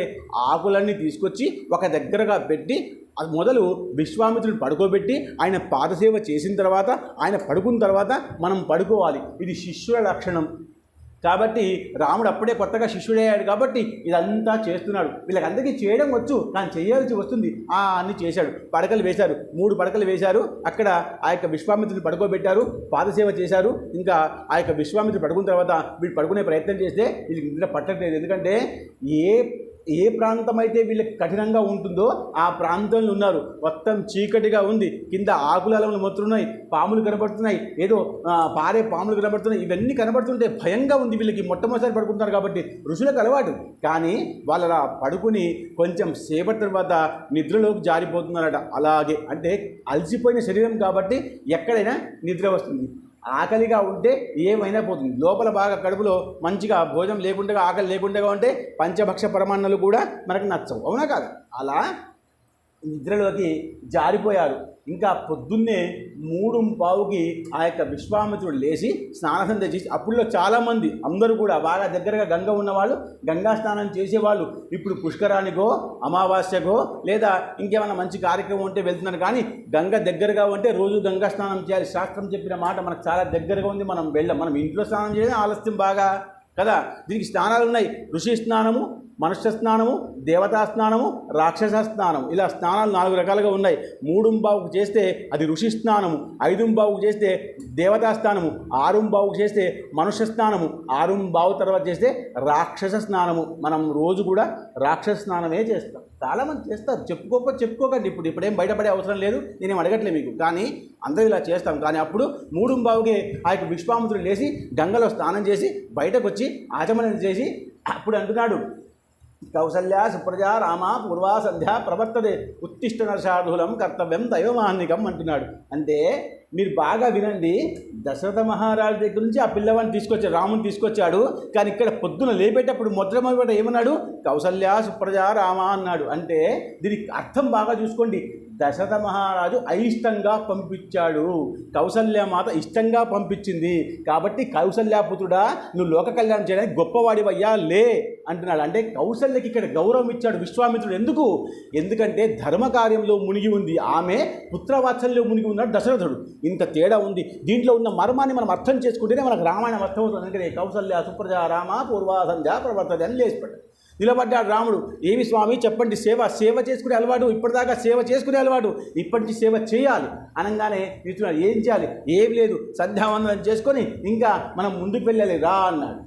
Speaker 1: ఆకులన్నీ తీసుకొచ్చి ఒక దగ్గరగా పెట్టి, అది మొదలు విశ్వామిత్రుడు పడుకోబెట్టి ఆయన పాదసేవ చేసిన తర్వాత, ఆయన పడుకున్న తర్వాత మనం పడుకోవాలి. ఇది శిష్యుల లక్షణం. కాబట్టి రాముడు అప్పుడే కొత్తగా శిష్యుడయ్యాడు కాబట్టి ఇదంతా చేస్తున్నాడు. వీళ్ళకందరికీ చేయడం వచ్చు, కానీ చేయాల్సి వస్తుంది. అన్నీ చేశాడు. పడకలు వేశారు, 3 పడకలు వేశారు. అక్కడ ఆ యొక్క విశ్వామిత్రుడిని పడుకోబెట్టారు, పాదసేవ చేశారు. ఇంకా ఆ యొక్క విశ్వామిత్రుడు పడుకున్న తర్వాత వీళ్ళు పడుకునే ప్రయత్నం చేస్తే వీళ్ళకి నిద్ర పట్టట్లేదు. ఎందుకంటే ఏ ప్రాంతం అయితే వీళ్ళకి కఠినంగా ఉంటుందో ఆ ప్రాంతంలో ఉన్నారు. మొత్తం చీకటిగా ఉంది, కింద ఆకులలు మొత్తున్నాయి, పాములు కనబడుతున్నాయి, ఏదో పారే పాములు కనబడుతున్నాయి. ఇవన్నీ కనబడుతుంటే భయంగా ఉంది వీళ్ళకి. మొట్టమొదటిసారి పడుకుంటారు కాబట్టి ఋషులకు అలవాటు. కానీ వాళ్ళు అలా పడుకుని కొంచెం సేపటి తర్వాత నిద్రలోకి జారిపోతున్నారట. అలాగే అంటే అలసిపోయిన శరీరం కాబట్టి ఎక్కడైనా నిద్ర వస్తుంది. ఆకలిగా ఉంటే ఏమైనా పోతుంది. లోపల బాగా కడుపులో మంచిగా భోజనం లేకుండా, ఆకలి లేకుండా ఉంటే పంచభక్ష పరమాన్నాలు కూడా మనకు నచ్చవు, అవునా కాదు? అలా నిద్రలోకి జారిపోయారు. ఇంకా పొద్దున్నే 3:15కి ఆ యొక్క విశ్వామిత్రుడు లేచి స్నానసంధ్య చేసి, అప్పుడులో చాలామంది అందరూ కూడా బాగా దగ్గరగా గంగ ఉన్నవాళ్ళు గంగా స్నానం చేసేవాళ్ళు. ఇప్పుడు పుష్కరానికో, అమావాస్యకో లేదా ఇంకేమైనా మంచి కార్యక్రమం ఉంటే వెళ్తున్నారు. కానీ గంగ దగ్గరగా ఉంటే రోజు గంగా స్నానం చేయాలి. శాస్త్రం చెప్పిన మాట మనకు చాలా దగ్గరగా ఉంది. మనం వెళ్ళాం. మనం ఇంట్లో స్నానం చేయడం ఆలస్యం బాగా కదా. దీనికి స్నానాలు ఉన్నాయి. ఋషి స్నానము, మనుష్య స్నానము, దేవతా స్నానము, రాక్షస స్నానం, ఇలా స్నానాలు 4 రకాలుగా ఉన్నాయి. 3:15కు చేస్తే అది ఋషి స్నానము, 5:15కు చేస్తే దేవతా స్నానము, 6:15కు చేస్తే మనుష్య స్నానము, 6:15 తర్వాత చేస్తే రాక్షస స్నానము. మనం రోజు కూడా రాక్షస స్నానమే చేస్తాం. చాలామంది చేస్తారు, చెప్పుకోకండి. ఇప్పుడేం బయటపడే అవసరం లేదు, నేనేం అడగట్లేదు మీకు. కానీ అందరూ ఇలా చేస్తాం. కానీ అప్పుడు 3:15కే ఆ యొక్క విశ్వామిత్రుడు లేచి గంగలో స్నానం చేసి బయటకు వచ్చి ఆచమనం చేసి అప్పుడు అంటున్నాడు, కౌసల్యా సుప్రజా రామ పూర్వా సంధ్య ప్రవర్తదే ఉత్తిష్ట నరశార్ధులం కర్తవ్యం దైవమాన్నికం అంటున్నాడు. అంటే మీరు బాగా వినండి, దశరథ మహారాజు దగ్గర నుంచి ఆ పిల్లవాడిని తీసుకొచ్చాడు, రాముని తీసుకొచ్చాడు. కానీ ఇక్కడ పొద్దున లేపేటప్పుడు మొదట ఏమన్నాడు? కౌసల్యా సుప్రజా రామ అన్నాడు. అంటే దీనికి అర్థం బాగా చూసుకోండి. దశరథ మహారాజు అయిష్టంగా పంపించాడు, కౌసల్యమాత ఇష్టంగా పంపించింది. కాబట్టి కౌసల్యాపుత్రుడా, నువ్వు లోక కళ్యాణం చేయడానికి గొప్పవాడివయ్యా లే అంటున్నాడు. అంటే కౌసల్యకి ఇక్కడ గౌరవం ఇచ్చాడు విశ్వామిత్రుడు. ఎందుకంటే ధర్మకార్యంలో మునిగి ఉంది ఆమె, పుత్రవాత్సల్యంలో మునిగి ఉన్నాడు దశరథుడు. ఇంత తేడా ఉంది. దీంట్లో ఉన్న మర్మాన్ని మనం అర్థం చేసుకుంటేనే మనకు రామాయణం అర్థమవుతుంది. అందుకనే కౌసల్య సుప్రజా రామ పూర్వా సంధ్యా ప్రవర్తది అని లేచిపడ్డాడు. నిలబడ్డాడు రాముడు. ఏమి స్వామి చెప్పండి, సేవ చేసుకునే అలవాటు, ఇప్పటిదాకా సేవ చేసుకునే అలవాటు, ఇప్పటి నుంచి సేవ చేయాలి అనగానే ఇస్తున్నాడు. ఏం చేయాలి? ఏమి లేదు, సంధ్యావందనం చేసుకొని ఇంకా మనం ముందుకు వెళ్ళాలి రా అన్నాడు.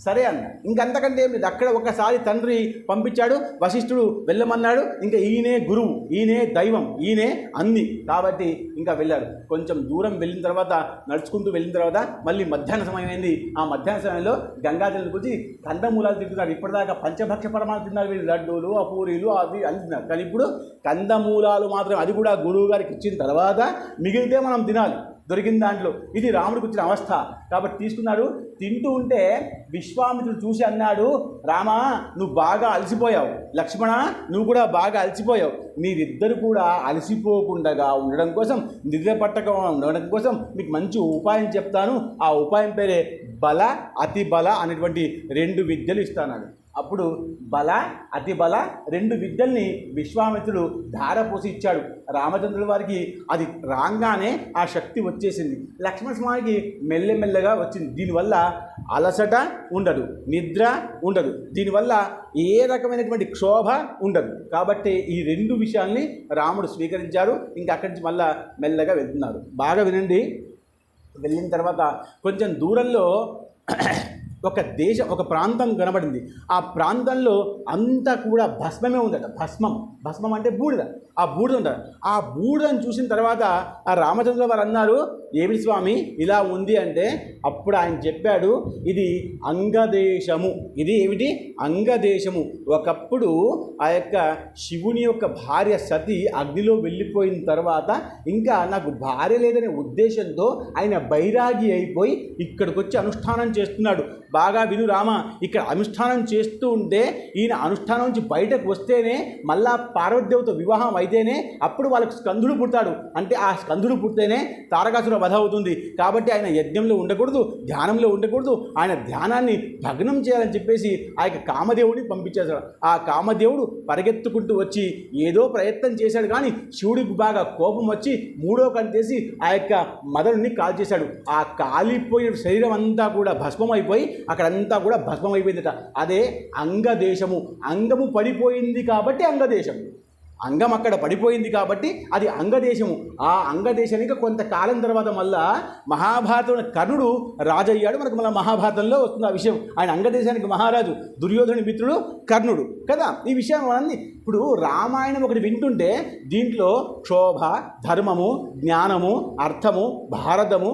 Speaker 1: సరే అన్న. ఇంకంతకంటే ఏం లేదు. అక్కడ ఒకసారి తండ్రి పంపించాడు, వశిష్ఠుడు వెళ్ళమన్నాడు. ఇంకా ఈయనే గురువు, ఈయనే దైవం, ఈయనే అన్ని. కాబట్టి ఇంకా వెళ్ళారు. కొంచెం దూరం వెళ్ళిన తర్వాత, నడుచుకుంటూ వెళ్ళిన తర్వాత మళ్ళీ మధ్యాహ్న సమయం అయింది. ఆ మధ్యాహ్న సమయంలో గంగాజలం గురించి కందమూలాలు తింటున్నారు. ఇప్పటిదాకా పంచభక్ష పరమాలు తిన్నారు వీళ్ళు, లడ్డూలు, ఆ పూరీలు అవి అన్ని తిన్నారు. కానీ ఇప్పుడు కందమూలాలు మాత్రం, అది కూడా గురువు గారికి ఇచ్చిన తర్వాత మిగిలితే మనం తినాలి దొరికిన దాంట్లో. ఇది రాముడికి వచ్చిన అవస్థ. కాబట్టి తీసుకున్నాడు. తింటూ ఉంటే విశ్వామిత్రుడు చూసి అన్నాడు, రామా నువ్వు బాగా అలసిపోయావు, లక్ష్మణ నువ్వు కూడా బాగా అలసిపోయావు. మీరిద్దరు కూడా అలసిపోకుండా ఉండడం కోసం, నిద్ర పట్టకుండా ఉండడం కోసం మీకు మంచి ఉపాయం చెప్తాను. ఆ ఉపాయం పేరే బల అతి బల అనేటువంటి 2 విద్యలు ఇస్తాడు. అప్పుడు బల అతి బల 2 విద్యల్ని విశ్వామిత్రుడు ధారపోసి ఇచ్చాడు. రామచంద్రుల వారికి అది రాగానే ఆ శక్తి వచ్చేసింది. లక్ష్మణ స్వామికి మెల్లమెల్లగా వచ్చింది. దీనివల్ల అలసట ఉండదు, నిద్ర ఉండదు, దీనివల్ల ఏ రకమైనటువంటి క్షోభ ఉండదు. కాబట్టి ఈ 2 విషయాల్ని రాముడు స్వీకరించారు. ఇంకా అక్కడి నుంచి మళ్ళా మెల్లగా వెళ్తున్నారు. బాగా వినండి. వెళ్ళిన తర్వాత కొంచెం దూరంలో ఒక ప్రాంతం కనబడింది. ఆ ప్రాంతంలో అంతా కూడా భస్మమే ఉందట. భస్మం అంటే బూడిద. ఆ బూడిద ఉంటారు. ఆ బూడిదని చూసిన తర్వాత ఆ రామచంద్ర వారు అన్నారు, ఏమి స్వామి ఇలా ఉంది అంటే, అప్పుడు ఆయన చెప్పాడు, ఇది అంగదేశము. ఇది ఏమిటి? అంగదేశము. ఒకప్పుడు ఆ యొక్క శివుని యొక్క భార్య సతి అగ్నిలో వెళ్ళిపోయిన తర్వాత ఇంకా నాకు భార్య లేదనే ఉద్దేశంతో ఆయన బైరాగి అయిపోయి ఇక్కడికి వచ్చి అనుష్ఠానం చేస్తున్నాడు. బాగా విను రామ, ఇక్కడ అనుష్ఠానం చేస్తూ ఉంటే ఈయన అనుష్ఠానం నుంచి బయటకు వస్తేనే మళ్ళా పార్వతీదేవత వివాహం అయితేనే అప్పుడు వాళ్ళకి స్కందుడు పుడతాడు. అంటే ఆ స్కందుడు పుడితేనే తారకాసుర వధ అవుతుంది. కాబట్టి ఆయన యజ్ఞంలో ఉండకూడదు, ధ్యానంలో ఉండకూడదు. ఆయన ధ్యానాన్ని భగ్నం చేయాలని చెప్పేసి ఆ యొక్క కామదేవుడిని పంపించేశాడు. ఆ కామదేవుడు పరిగెత్తుకుంటూ వచ్చి ఏదో ప్రయత్నం చేశాడు. కానీ శివుడికి బాగా కోపం వచ్చి 3వ కన్ను చేసి ఆ యొక్క మదనుని కాల్చేశాడు. ఆ కాలిపోయిన శరీరం అంతా కూడా భస్మం అయిపోయి అక్కడంతా కూడా భస్మం అయిపోయిందట. అదే అంగదేశము. అంగము పడిపోయింది కాబట్టి అంగదేశం. అంగం అక్కడ పడిపోయింది కాబట్టి అది అంగదేశము. ఆ అంగదేశానికి కొంతకాలం తర్వాత మళ్ళా మహాభారతంలో కర్ణుడు రాజు అయ్యాడు. మనకు మళ్ళీ మహాభారతంలో వస్తుంది ఆ విషయం. ఆయన అంగదేశానికి మహారాజు, దుర్యోధనుడి మిత్రుడు కర్ణుడు కదా. ఈ విషయం అన్నీ ఇప్పుడు రామాయణం ఒకటి వింటుంటే దీంట్లో క్షోభ, ధర్మము, జ్ఞానము, అర్థము, భారతము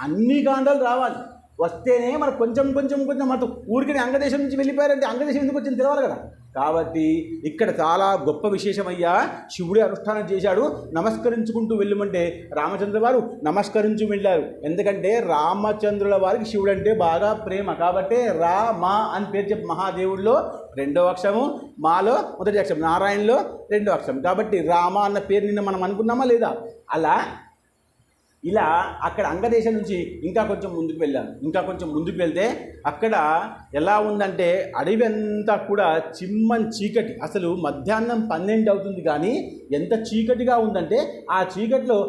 Speaker 1: అన్ని కాండాలు రావాలి. వస్తేనే మనకు కొంచెం మనతో ఊరికి అంగదేశం నుంచి వెళ్ళిపోయారంటే అంగదేశం ఎందుకు వచ్చింది తెలవాలి కదా. కాబట్టి ఇక్కడ చాలా గొప్ప విశేషమయ్యా. శివుడే అనుష్ఠానం చేశాడు. నమస్కరించుకుంటూ వెళ్ళమంటే రామచంద్ర వారు నమస్కరించు వెళ్ళారు. ఎందుకంటే రామచంద్రుల వారికి శివుడు అంటే బాగా ప్రేమ. కాబట్టి రా మా అని పేరు చెప్పి మహాదేవుడిలో 2వ అక్షరము, మాలో మొదటి అక్షరం, నారాయణలో 2వ అక్షరం. కాబట్టి రామ అన్న పేరు నిన్న మనం అనుకున్నామా లేదా? అలా ఇలా అక్కడ అంగదేశం నుంచి ఇంకా కొంచెం ముందుకు వెళ్తే అక్కడ ఎలా ఉందంటే అడవి అంతా కూడా చిమ్మని చీకటి. అసలు మధ్యాహ్నం 12 అవుతుంది కానీ ఎంత చీకటిగా ఉందంటే ఆ చీకటిలో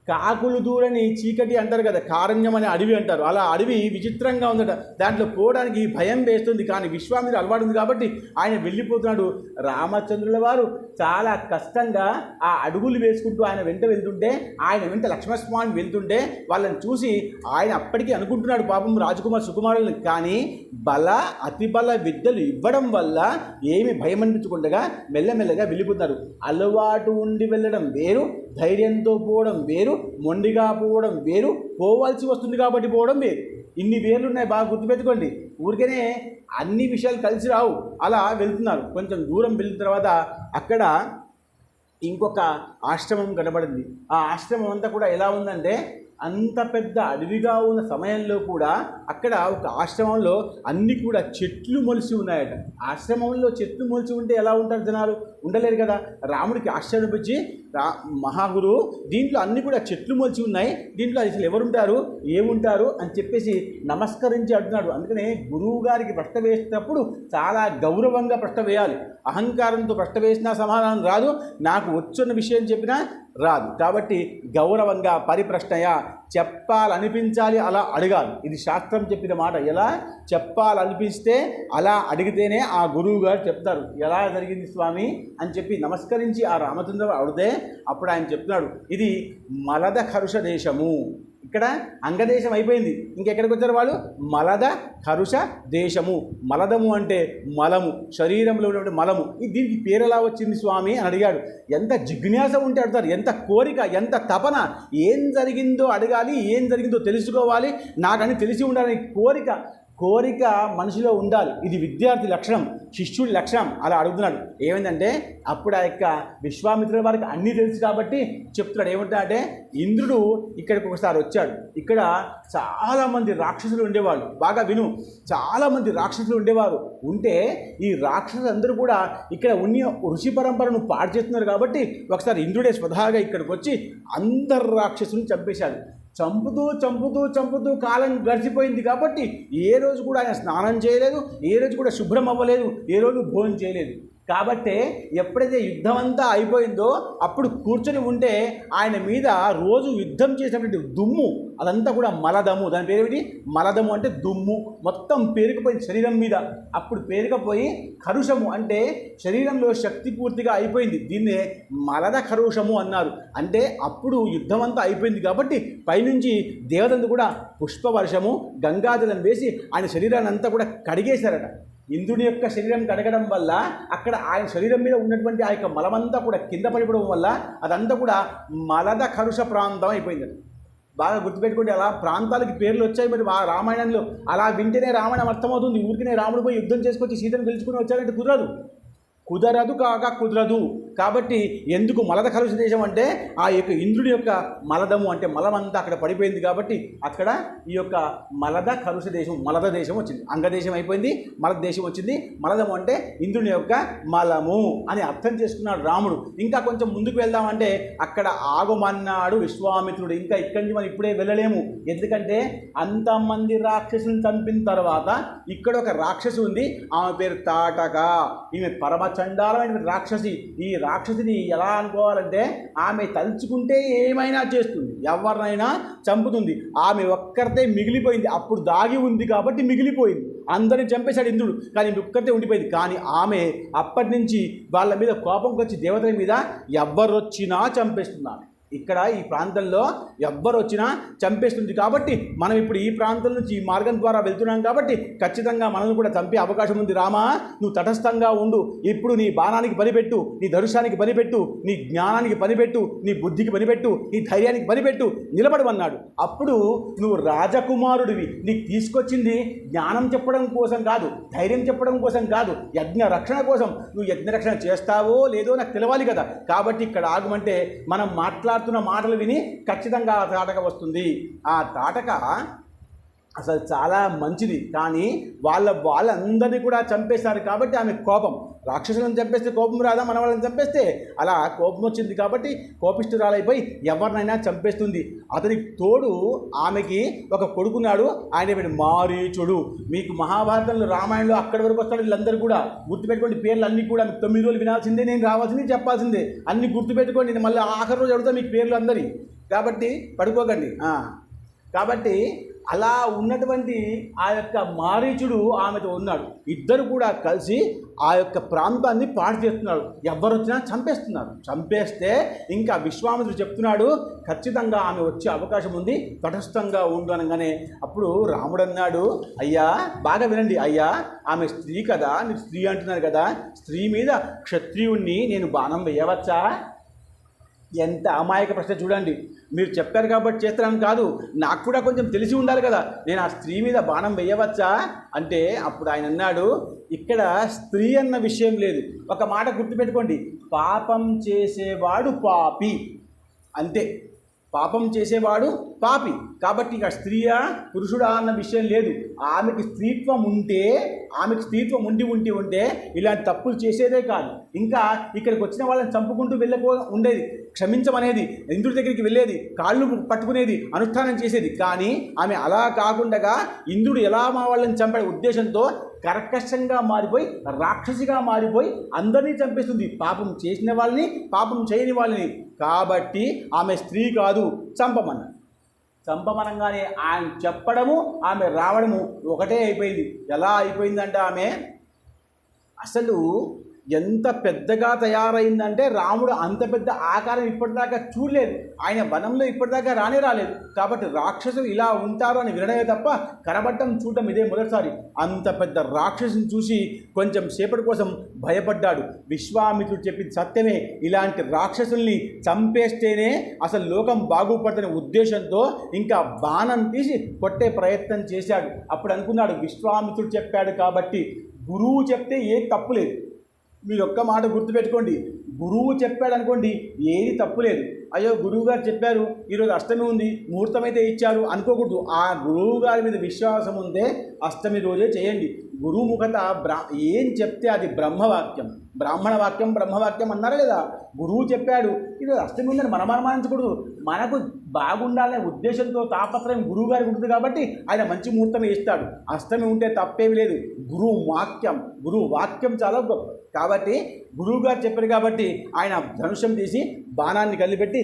Speaker 1: కాకులు దూరని చీకటి అంటారు కదా, కారణ్యం అనే అడవి అంటారు. అలా అడవి విచిత్రంగా ఉందట. దాంట్లో పోవడానికి భయం వేస్తుంది. కానీ విశ్వామిత్రుడు అలవాటు ఉంది కాబట్టి ఆయన వెళ్ళిపోతున్నాడు. రామచంద్రుల వారు చాలా కష్టంగా ఆ అడుగులు వేసుకుంటూ ఆయన వెంట వెళ్తుంటే, ఆయన వెంట లక్ష్మణస్వామి వెళ్తుంటే వాళ్ళని చూసి ఆయన అప్పటికీ అనుకుంటున్నాడు పాపం రాజకుమార్ సుకుమారులను. కానీ బల అతి బల విద్యలు ఇవ్వడం వల్ల ఏమి భయం అనిపించకుండా మెల్లమెల్లగా వెళ్ళిపోతున్నారు. అలవాటు ఉండి వెళ్ళడం వేరు, ధైర్యంతో పోవడం వేరు, మొండిగా పోవడం వేరు, పోవాల్సి వస్తుంది కాబట్టి పోవడం వేరు. ఇన్ని వేర్లు ఉన్నాయి, బాగా గుర్తుపెట్టుకోండి. ఊరికనే అన్ని విషయాలు కలిసి రావు. అలా వెళ్తున్నారు. కొంచెం దూరం వెళ్ళిన తర్వాత అక్కడ ఇంకొక ఆశ్రమం కనబడింది. ఆ ఆశ్రమం అంతా కూడా ఎలా ఉందంటే, అంత పెద్ద అడవిగా ఉన్న సమయంలో కూడా అక్కడ ఒక ఆశ్రమంలో అన్నీ కూడా చెట్లు మొలిచి ఉన్నాయట. ఆశ్రమంలో చెట్లు మొలిచి ఉంటే ఎలా ఉంటారు జనాలు? ఉండలేరు కదా. రాముడికి ఆశ్చర్యం వచ్చి, మహాగురు దీంట్లో అన్నీ కూడా చెట్లు మొలిచి ఉన్నాయి, దీంట్లో అసలు ఎవరుంటారు, ఏముంటారు అని చెప్పేసి నమస్కరించి అంటున్నాడు. అందుకనే గురువు గారికి ప్రశ్న వేసేటప్పుడు చాలా గౌరవంగా ప్రశ్న వేయాలి. అహంకారంతో ప్రశ్న వేసినా సమాధానం రాదు, నాకు వచ్చున్న విషయం చెప్పినా రాదు. కాబట్టి గౌరవంగా పరిప్రశ్నయ, చెప్పాలనిపించాలి, అలా అడగాలి. ఇది శాస్త్రం చెప్పిన మాట. ఎలా చెప్పాలనిపిస్తే అలా అడిగితేనే ఆ గురువు గారు చెప్తారు. ఎలా జరిగింది స్వామి అని చెప్పి నమస్కరించి ఆ రామచంద్ర అడిగితే అప్పుడు ఆయన చెప్తున్నాడు, ఇది మలద కరుష దేశము. ఇక్కడ అంగదేశం అయిపోయింది, ఇంకెక్కడికి వచ్చారు వాళ్ళు? మలద కరుష దేశము. మలదము అంటే మలము, శరీరంలో ఉన్నటువంటి మలము. దీనికి పేరు ఎలా వచ్చింది స్వామి అని అడిగాడు. ఎంత జిజ్ఞాస ఉంటే అడుగుతారు, ఎంత కోరిక, ఎంత తపన. ఏం జరిగిందో అడగాలి, ఏం జరిగిందో తెలుసుకోవాలి, నాకని తెలిసి ఉండాలని కోరిక మనిషిలో ఉండాలి. ఇది విద్యార్థి లక్షణం, శిష్యుడి లక్షణం. అలా అడుగుతున్నాడు. ఏమైందంటే అప్పుడు ఆ యొక్క విశ్వామిత్రుల వారికి అన్నీ తెలుసు కాబట్టి చెప్తున్నాడు. ఏమంటాడంటే, ఇంద్రుడు ఇక్కడికి ఒకసారి వచ్చాడు. ఇక్కడ చాలామంది రాక్షసులు ఉండేవాళ్ళు. బాగా విను, చాలామంది రాక్షసులు ఉండేవారు. ఉంటే ఈ రాక్షసులందరూ కూడా ఇక్కడ ఉన్న ఋషి పరంపరను పాడు చేస్తున్నారు కాబట్టి ఒకసారి ఇంద్రుడే స్వతహాగా ఇక్కడికి వచ్చి అందరు రాక్షసులను చంపేశాడు. చంపుతూ కాలం గడిచిపోయింది కాబట్టి ఏ రోజు కూడా ఆయన స్నానం చేయలేదు, ఏ రోజు కూడా శుభ్రం అవ్వలేదు, ఏ రోజు భోజనం చేయలేదు. కాబట్టి ఎప్పుడైతే యుద్ధం అంతా అయిపోయిందో అప్పుడు కూర్చొని ఉంటే ఆయన మీద రోజు యుద్ధం చేసినటువంటి దుమ్ము అదంతా కూడా మలదము. దాని పేరేమిటి? మలదము అంటే దుమ్ము మొత్తం పేరుకుపోయింది శరీరం మీద. అప్పుడు పేరుకపోయి కరుషము అంటే శరీరంలో శక్తి పూర్తిగా అయిపోయింది. దీన్నే మలద కరుషము అన్నారు. అంటే అప్పుడు యుద్ధం అంతా అయిపోయింది కాబట్టి పైనుంచి దేవతలు కూడా పుష్పవర్షము గంగాజలం వేసి ఆయన శరీరాన్ని అంతా కూడా కడిగేశారట. ఇంద్రుని యొక్క శరీరం కడగడం వల్ల అక్కడ ఆయన శరీరం మీద ఉన్నటువంటి ఆ యొక్క మలమంతా కూడా కింద పడిపోవడం వల్ల అదంతా కూడా మలద కరుష ప్రాంతం అయిపోయింది. బాగా గుర్తుపెట్టుకోండి. అలా ప్రాంతాలకి పేర్లు వచ్చాయి. మరి రామాయణంలో అలా వింటేనే రామాయణం అర్థమవుతుంది. ఊరికినే రాముడు పోయి యుద్ధం చేసుకొచ్చి సీతను గెలుచుకుని వచ్చారంటే కుదరదు. కాబట్టి ఎందుకు మలద కలుష దేశం అంటే ఆ యొక్క ఇంద్రుడి యొక్క మలదము అంటే మలమంతా అక్కడ పడిపోయింది కాబట్టి అక్కడ ఈ యొక్క మలద కలుష దేశం, మలద దేశం వచ్చింది. అంగదేశం అయిపోయింది, మలద దేశం వచ్చింది. మలదము అంటే ఇంద్రుని యొక్క మలము అని అర్థం చేసుకున్నాడు రాముడు. ఇంకా కొంచెం ముందుకు వెళ్దామంటే అక్కడ ఆగమన్నాడు విశ్వామిత్రుడు. ఇంకా ఇక్కడి నుంచి మనం ఇప్పుడే వెళ్ళలేము. ఎందుకంటే అంతమంది రాక్షసులను చంపిన తర్వాత ఇక్కడ ఒక రాక్షసి ఉంది. ఆమె పేరు తాటక. ఈమె చండాలమైన రాక్షసి. ఈ రాక్షసిని ఎలా అనుకోవాలంటే ఆమె తలుచుకుంటే ఏమైనా చేస్తుంది, ఎవరినైనా చంపుతుంది. ఆమె ఒక్కరితే మిగిలిపోయింది. అప్పుడు దాగి ఉంది కాబట్టి మిగిలిపోయింది. అందరిని చంపేశాడు ఇంద్రుడు, కానీ ఒక్కరితే ఉండిపోయింది. కానీ ఆమె అప్పటి నుంచి వాళ్ళ మీద కోపంకి వచ్చి దేవతల మీద ఎవరొచ్చినా చంపేస్తున్నారు. ఇక్కడ ఈ ప్రాంతంలో ఎవ్వరు వచ్చినా చంపేస్తుంది. కాబట్టి మనం ఇప్పుడు ఈ ప్రాంతం నుంచి ఈ మార్గం ద్వారా వెళ్తున్నాం కాబట్టి ఖచ్చితంగా మనల్ని కూడా చంపే అవకాశం ఉంది. రామా, నువ్వు తటస్థంగా ఉండు. ఇప్పుడు నీ బాణానికి పనిపెట్టు, నీ ధనుషానికి పనిపెట్టు, నీ జ్ఞానానికి పనిపెట్టు, నీ బుద్ధికి పనిపెట్టు, నీ ధైర్యానికి పనిపెట్టు, నిలబడమన్నాడు. అప్పుడు నువ్వు రాజకుమారుడివి. నీకు తీసుకొచ్చింది జ్ఞానం చెప్పడం కోసం కాదు, ధైర్యం చెప్పడం కోసం కాదు, యజ్ఞ రక్షణ కోసం. నువ్వు యజ్ఞ రక్షణ చేస్తావో లేదో నాకు తెలవాలి కదా. కాబట్టి ఇక్కడ ఆగమంటే మనం మాట్లాడుతున్న మాటలు విని ఖచ్చితంగా ఆ తాటక వస్తుంది. ఆ తాటక అసలు చాలా మంచిది, కానీ వాళ్ళందరినీ కూడా చంపేశారు కాబట్టి ఆమె కోపం. రాక్షసులను చంపేస్తే కోపం రాదా? మన వాళ్ళని చంపేస్తే అలా కోపం వచ్చింది కాబట్టి కోపిష్ఠురాలైపోయి ఎవరినైనా చంపేస్తుంది. అతనికి తోడు ఆమెకి ఒక కొడుకున్నాడు. ఆయన పేరు మారీచుడు. మీకు మహాభారతంలో రామాయణంలో అక్కడి వరకు వస్తాడు. వీళ్ళందరూ కూడా గుర్తుపెట్టుకోండి. పేర్లు అన్నీ కూడా మీకు 9 రోజులు వినాల్సిందే, నేను రావాల్సింది చెప్పాల్సిందే. అన్నీ గుర్తుపెట్టుకోండి. నేను మళ్ళీ ఆఖరి రోజు అడుగుతా మీకు పేర్లు అందరి. కాబట్టి పడుకోకండి. కాబట్టి అలా ఉన్నటువంటి ఆ యొక్క మారీచుడు ఆమెతో ఉన్నాడు. ఇద్దరు కూడా కలిసి ఆ యొక్క ప్రాంతాన్ని పాడు చేస్తున్నాడు. ఎవరు వచ్చినా చంపేస్తున్నారు. చంపేస్తే ఇంకా విశ్వామిత్రుడు చెప్తున్నాడు, ఖచ్చితంగా ఆమె వచ్చే అవకాశం ఉంది, తటస్థంగా ఉండు అనగానే అప్పుడు రాముడు అన్నాడు, అయ్యా బాగా వినండి అయ్యా, ఆమె స్త్రీ కదా, మీరు స్త్రీ అంటున్నారు కదా, స్త్రీ మీద క్షత్రియుణ్ణి నేను బాణం వేయవచ్చా? ఎంత అమాయక ప్రశ్న చూడండి. మీరు చెప్పారు కాబట్టి చేస్తున్నాను కాదు, నాకు కూడా కొంచెం తెలిసి ఉండాలి కదా. నేను ఆ స్త్రీ మీద బాణం వేయవచ్చా అంటే అప్పుడు ఆయన అన్నాడు, ఇక్కడ స్త్రీ అన్న విషయం లేదు. ఒక మాట గుర్తుపెట్టుకోండి, పాపం చేసేవాడు పాపి, అంతే. పాపం చేసేవాడు పాపి. కాబట్టి ఇక స్త్రీయా పురుషుడా అన్న విషయం లేదు. ఆమెకి స్త్రీత్వం ఉంటే, ఆమెకి స్త్రీత్వం ఉంటే ఇలాంటి తప్పులు చేసేదే కాదు. ఇంకా ఇక్కడికి వచ్చిన వాళ్ళని చంపుకుంటూ ఉండేది, క్షమించమనేది, ఇంద్రుడి దగ్గరికి వెళ్ళేది, కాళ్ళు పట్టుకునేది, అనుష్ఠానం చేసేది. కానీ ఆమె అలా కాకుండా ఇంద్రుడు ఎలా మా వాళ్ళని చంపే ఉద్దేశంతో కర్కశంగా మారిపోయి, రాక్షసిగా మారిపోయి అందరినీ చంపేస్తుంది, పాపం చేసిన వాళ్ళని, పాపం చేయని వాళ్ళని. కాబట్టి ఆమె స్త్రీ కాదు, చంపమనంగానే ఆయన చెప్పడము, ఆమె రావడము ఒకటే అయిపోయింది. ఎలా అయిపోయిందంటే ఆమె అసలు ఎంత పెద్దగా తయారైందంటే రాముడు అంత పెద్ద ఆకారం ఇప్పటిదాకా చూడలేదు. ఆయన వనంలో ఇప్పటిదాకా రాలేదు. కాబట్టి రాక్షసులు ఇలా ఉంటారు అని వినడమే తప్ప కనబడటం చూడటం ఇదే మొదటిసారి. అంత పెద్ద రాక్షసుని చూసి కొంచెం సేపటి కోసం భయపడ్డాడు. విశ్వామిత్రుడు చెప్పింది సత్యమే, ఇలాంటి రాక్షసుల్ని చంపేస్తేనే అసలు లోకం బాగుపడుతున్న ఉద్దేశంతో ఇంకా బాణం తీసి కొట్టే ప్రయత్నం చేశాడు. అప్పుడు అనుకున్నాడు, విశ్వామిత్రుడు చెప్పాడు కాబట్టి, గురువు చెప్తే ఏ తప్పులేదు. మీరు ఒక్క మాట గుర్తుపెట్టుకోండి, గురువు చెప్పాడు అనుకోండి ఏది తప్పులేదు. అయ్యో గురువు గారు చెప్పారు, ఈరోజు అష్టమి ఉంది, ముహూర్తం అయితే ఇచ్చారు అనుకోకూడదు. ఆ గురువు గారి మీద విశ్వాసం ఉందే అష్టమి రోజే చేయండి. గురువు ముఖత ఏం చెప్తే అది బ్రహ్మవాక్యం, బ్రహ్మవాక్యం అన్నారా లేదా? గురువు చెప్పాడు, ఈరోజు అష్టమి ఉందని మనం అనుమానించకూడదు. మనకు బాగుండాలనే ఉద్దేశంతో తాపత్రయం గురువు గారికి ఉంటుంది కాబట్టి ఆయన మంచి ముహూర్తమే ఇస్తాడు. అష్టమి ఉంటే తప్పేమి లేదు. గురువు వాక్యం చాలా గొప్ప. కాబట్టి గురువు గారు చెప్పారు కాబట్టి ఆయన ధనుషం తీసి బాణాన్ని కలిపెట్టి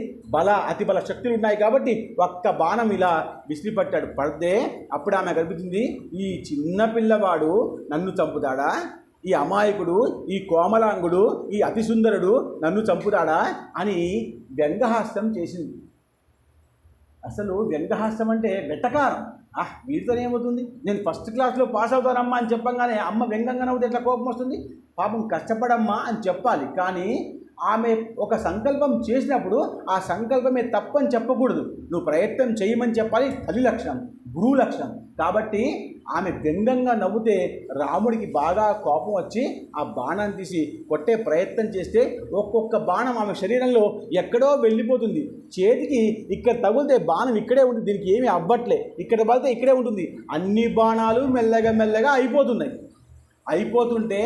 Speaker 1: అతి బల శక్తులు ఉన్నాయి కాబట్టి ఒక్క బాణం ఇలా విసిరిపట్టాడు. పడితే అప్పుడు ఆమె కనిపిస్తుంది, ఈ చిన్న పిల్లవాడు నన్ను చంపుతాడా? ఈ అమాయకుడు, ఈ కోమలాంగుడు, ఈ అతి సుందరుడు నన్ను చంపుతాడా అని వ్యంగహాస్యం చేసింది. అసలు వ్యంగహాస్యం అంటే వెటకారం. వీరితో ఏమవుతుంది, నేను ఫస్ట్ క్లాస్లో పాస్ అవుతానమ్మా అని చెప్పంగానే అమ్మ వ్యంగంగా నవ్వుతే ఎట్లా కోపం వస్తుంది? పాపం కష్టపడమ్మా అని చెప్పాలి. కానీ ఆమె ఒక సంకల్పం చేసినప్పుడు ఆ సంకల్పమే తప్పని చెప్పకూడదు. నువ్వు ప్రయత్నం చేయమని చెప్పాలి. తల్లి లక్షణం, గురువు లక్షణం. కాబట్టి ఆమె వ్యంగంగా నవ్వుతే రాముడికి బాగా కోపం వచ్చి ఆ బాణాన్ని తీసి కొట్టే ప్రయత్నం చేస్తే ఒక్కొక్క బాణం ఆమె శరీరంలో ఎక్కడో వెళ్ళిపోతుంది. చేతికి ఇక్కడ తగిలితే బాణం ఇక్కడే ఉంటుంది, దీనికి ఏమీ అవ్వట్లే. ఇక్కడ పడితే ఇక్కడే ఉంటుంది. అన్ని బాణాలు మెల్లగా అయిపోతుంటే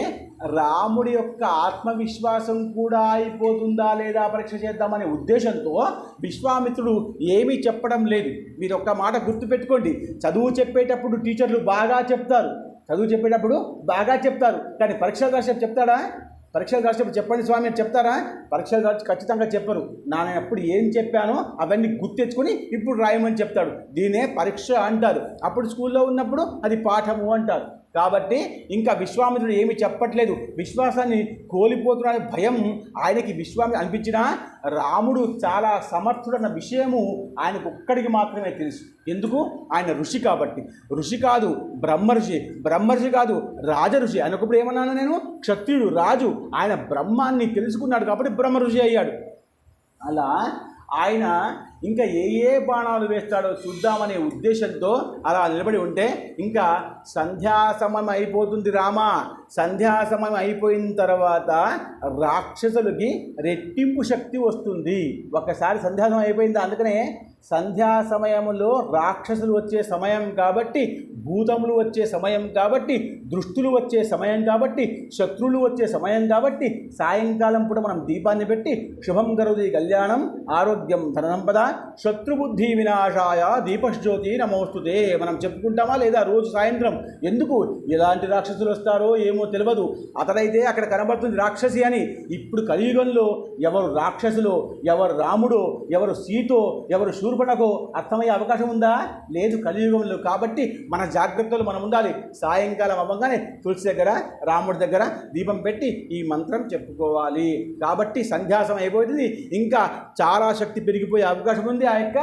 Speaker 1: రాముడి యొక్క ఆత్మవిశ్వాసం కూడా అయిపోతుందా లేదా పరీక్ష చేద్దామనే ఉద్దేశంతో విశ్వామిత్రుడు ఏమీ చెప్పడం లేదు. మీరు ఒక్క మాట గుర్తుపెట్టుకోండి, చదువు చెప్పేటప్పుడు టీచర్లు బాగా చెప్తారు, కానీ పరీక్షలు రాసేటప్పుడు చెప్తాడా? పరీక్షలు రాసేటప్పుడు చెప్పండి స్వామి అని చెప్తారా? పరీక్షలు రాసి ఖచ్చితంగా చెప్పరు. నేను అప్పుడు ఏం చెప్పానో అవన్నీ గుర్తెచ్చుకొని ఇప్పుడు రాయమని చెప్తాడు. దీనే పరీక్ష అంటారు. అప్పుడు స్కూల్లో ఉన్నప్పుడు అది పాఠము అంటారు. కాబట్టి ఇంకా విశ్వామిత్రుడు ఏమి చెప్పట్లేదు. విశ్వాసాన్ని కోల్పోతున్న భయం ఆయనకి విశ్వామిత్రుడు అనిపించినా రాముడు చాలా సమర్థుడన్న విషయము ఆయనకు ఒక్కడికి మాత్రమే తెలుసు. ఎందుకు? ఆయన ఋషి కాబట్టి. ఋషి కాదు బ్రహ్మర్షి కాదు రాజఋషి. ఆయనకప్పుడు ఏమన్నాను నేను? క్షత్రియుడు, రాజు. ఆయన బ్రహ్మాన్ని తెలుసుకున్నాడు కాబట్టి బ్రహ్మ ఋషి అయ్యాడు. అలా ఆయన ఇంకా ఏ బాణాలు వేస్తాడో చూద్దామనే ఉద్దేశంతో అలా నిలబడి ఉంటే ఇంకా సంధ్యా సమయం అయిపోతుంది. సంధ్యా సమయం అయిపోయిన తర్వాత రాక్షసులకి రెట్టింపు శక్తి వస్తుంది. ఒక్కసారి సంధ్యా సమయం అయిపోయింది. అందుకనే సంధ్యా సమయంలో రాక్షసులు వచ్చే సమయం కాబట్టి, భూతములు వచ్చే సమయం కాబట్టి, దృష్టులు వచ్చే సమయం కాబట్టి, శత్రువులు వచ్చే సమయం కాబట్టి సాయంకాలం పూట మనం దీపాన్ని పెట్టి శుభం కరోతి కళ్యాణం ఆరోగ్యం ధనసంపద శత్రుబుద్ధి వినాశాయ దీపశ్జ్యోతి నమోస్తుతే మనం చెప్పుకుంటామా లేదా రోజు సాయంత్రం? ఎందుకు? ఎలాంటి రాక్షసులు వస్తారో ఏమో తెలియదు. అతడైతే అక్కడ కనబడుతుంది రాక్షసి అని. ఇప్పుడు కలియుగంలో ఎవరు రాక్షసులో, ఎవరు రాముడో, ఎవరు సీతో, ఎవరు శూర్పణకో అర్థమయ్యే అవకాశం ఉందా? లేదు కలియుగంలో. కాబట్టి మన జాగ్రత్తలు మనం ఉండాలి. సాయంకాలం అవ్వగానే తులసి దగ్గర, రాముడి దగ్గర దీపం పెట్టి ఈ మంత్రం చెప్పుకోవాలి. కాబట్టి సంధ్యాసం అయిపోతుంది. ఇంకా చాలా శక్తి పెరిగిపోయే అవకాశం అవకాశం ఉంది ఆ యొక్క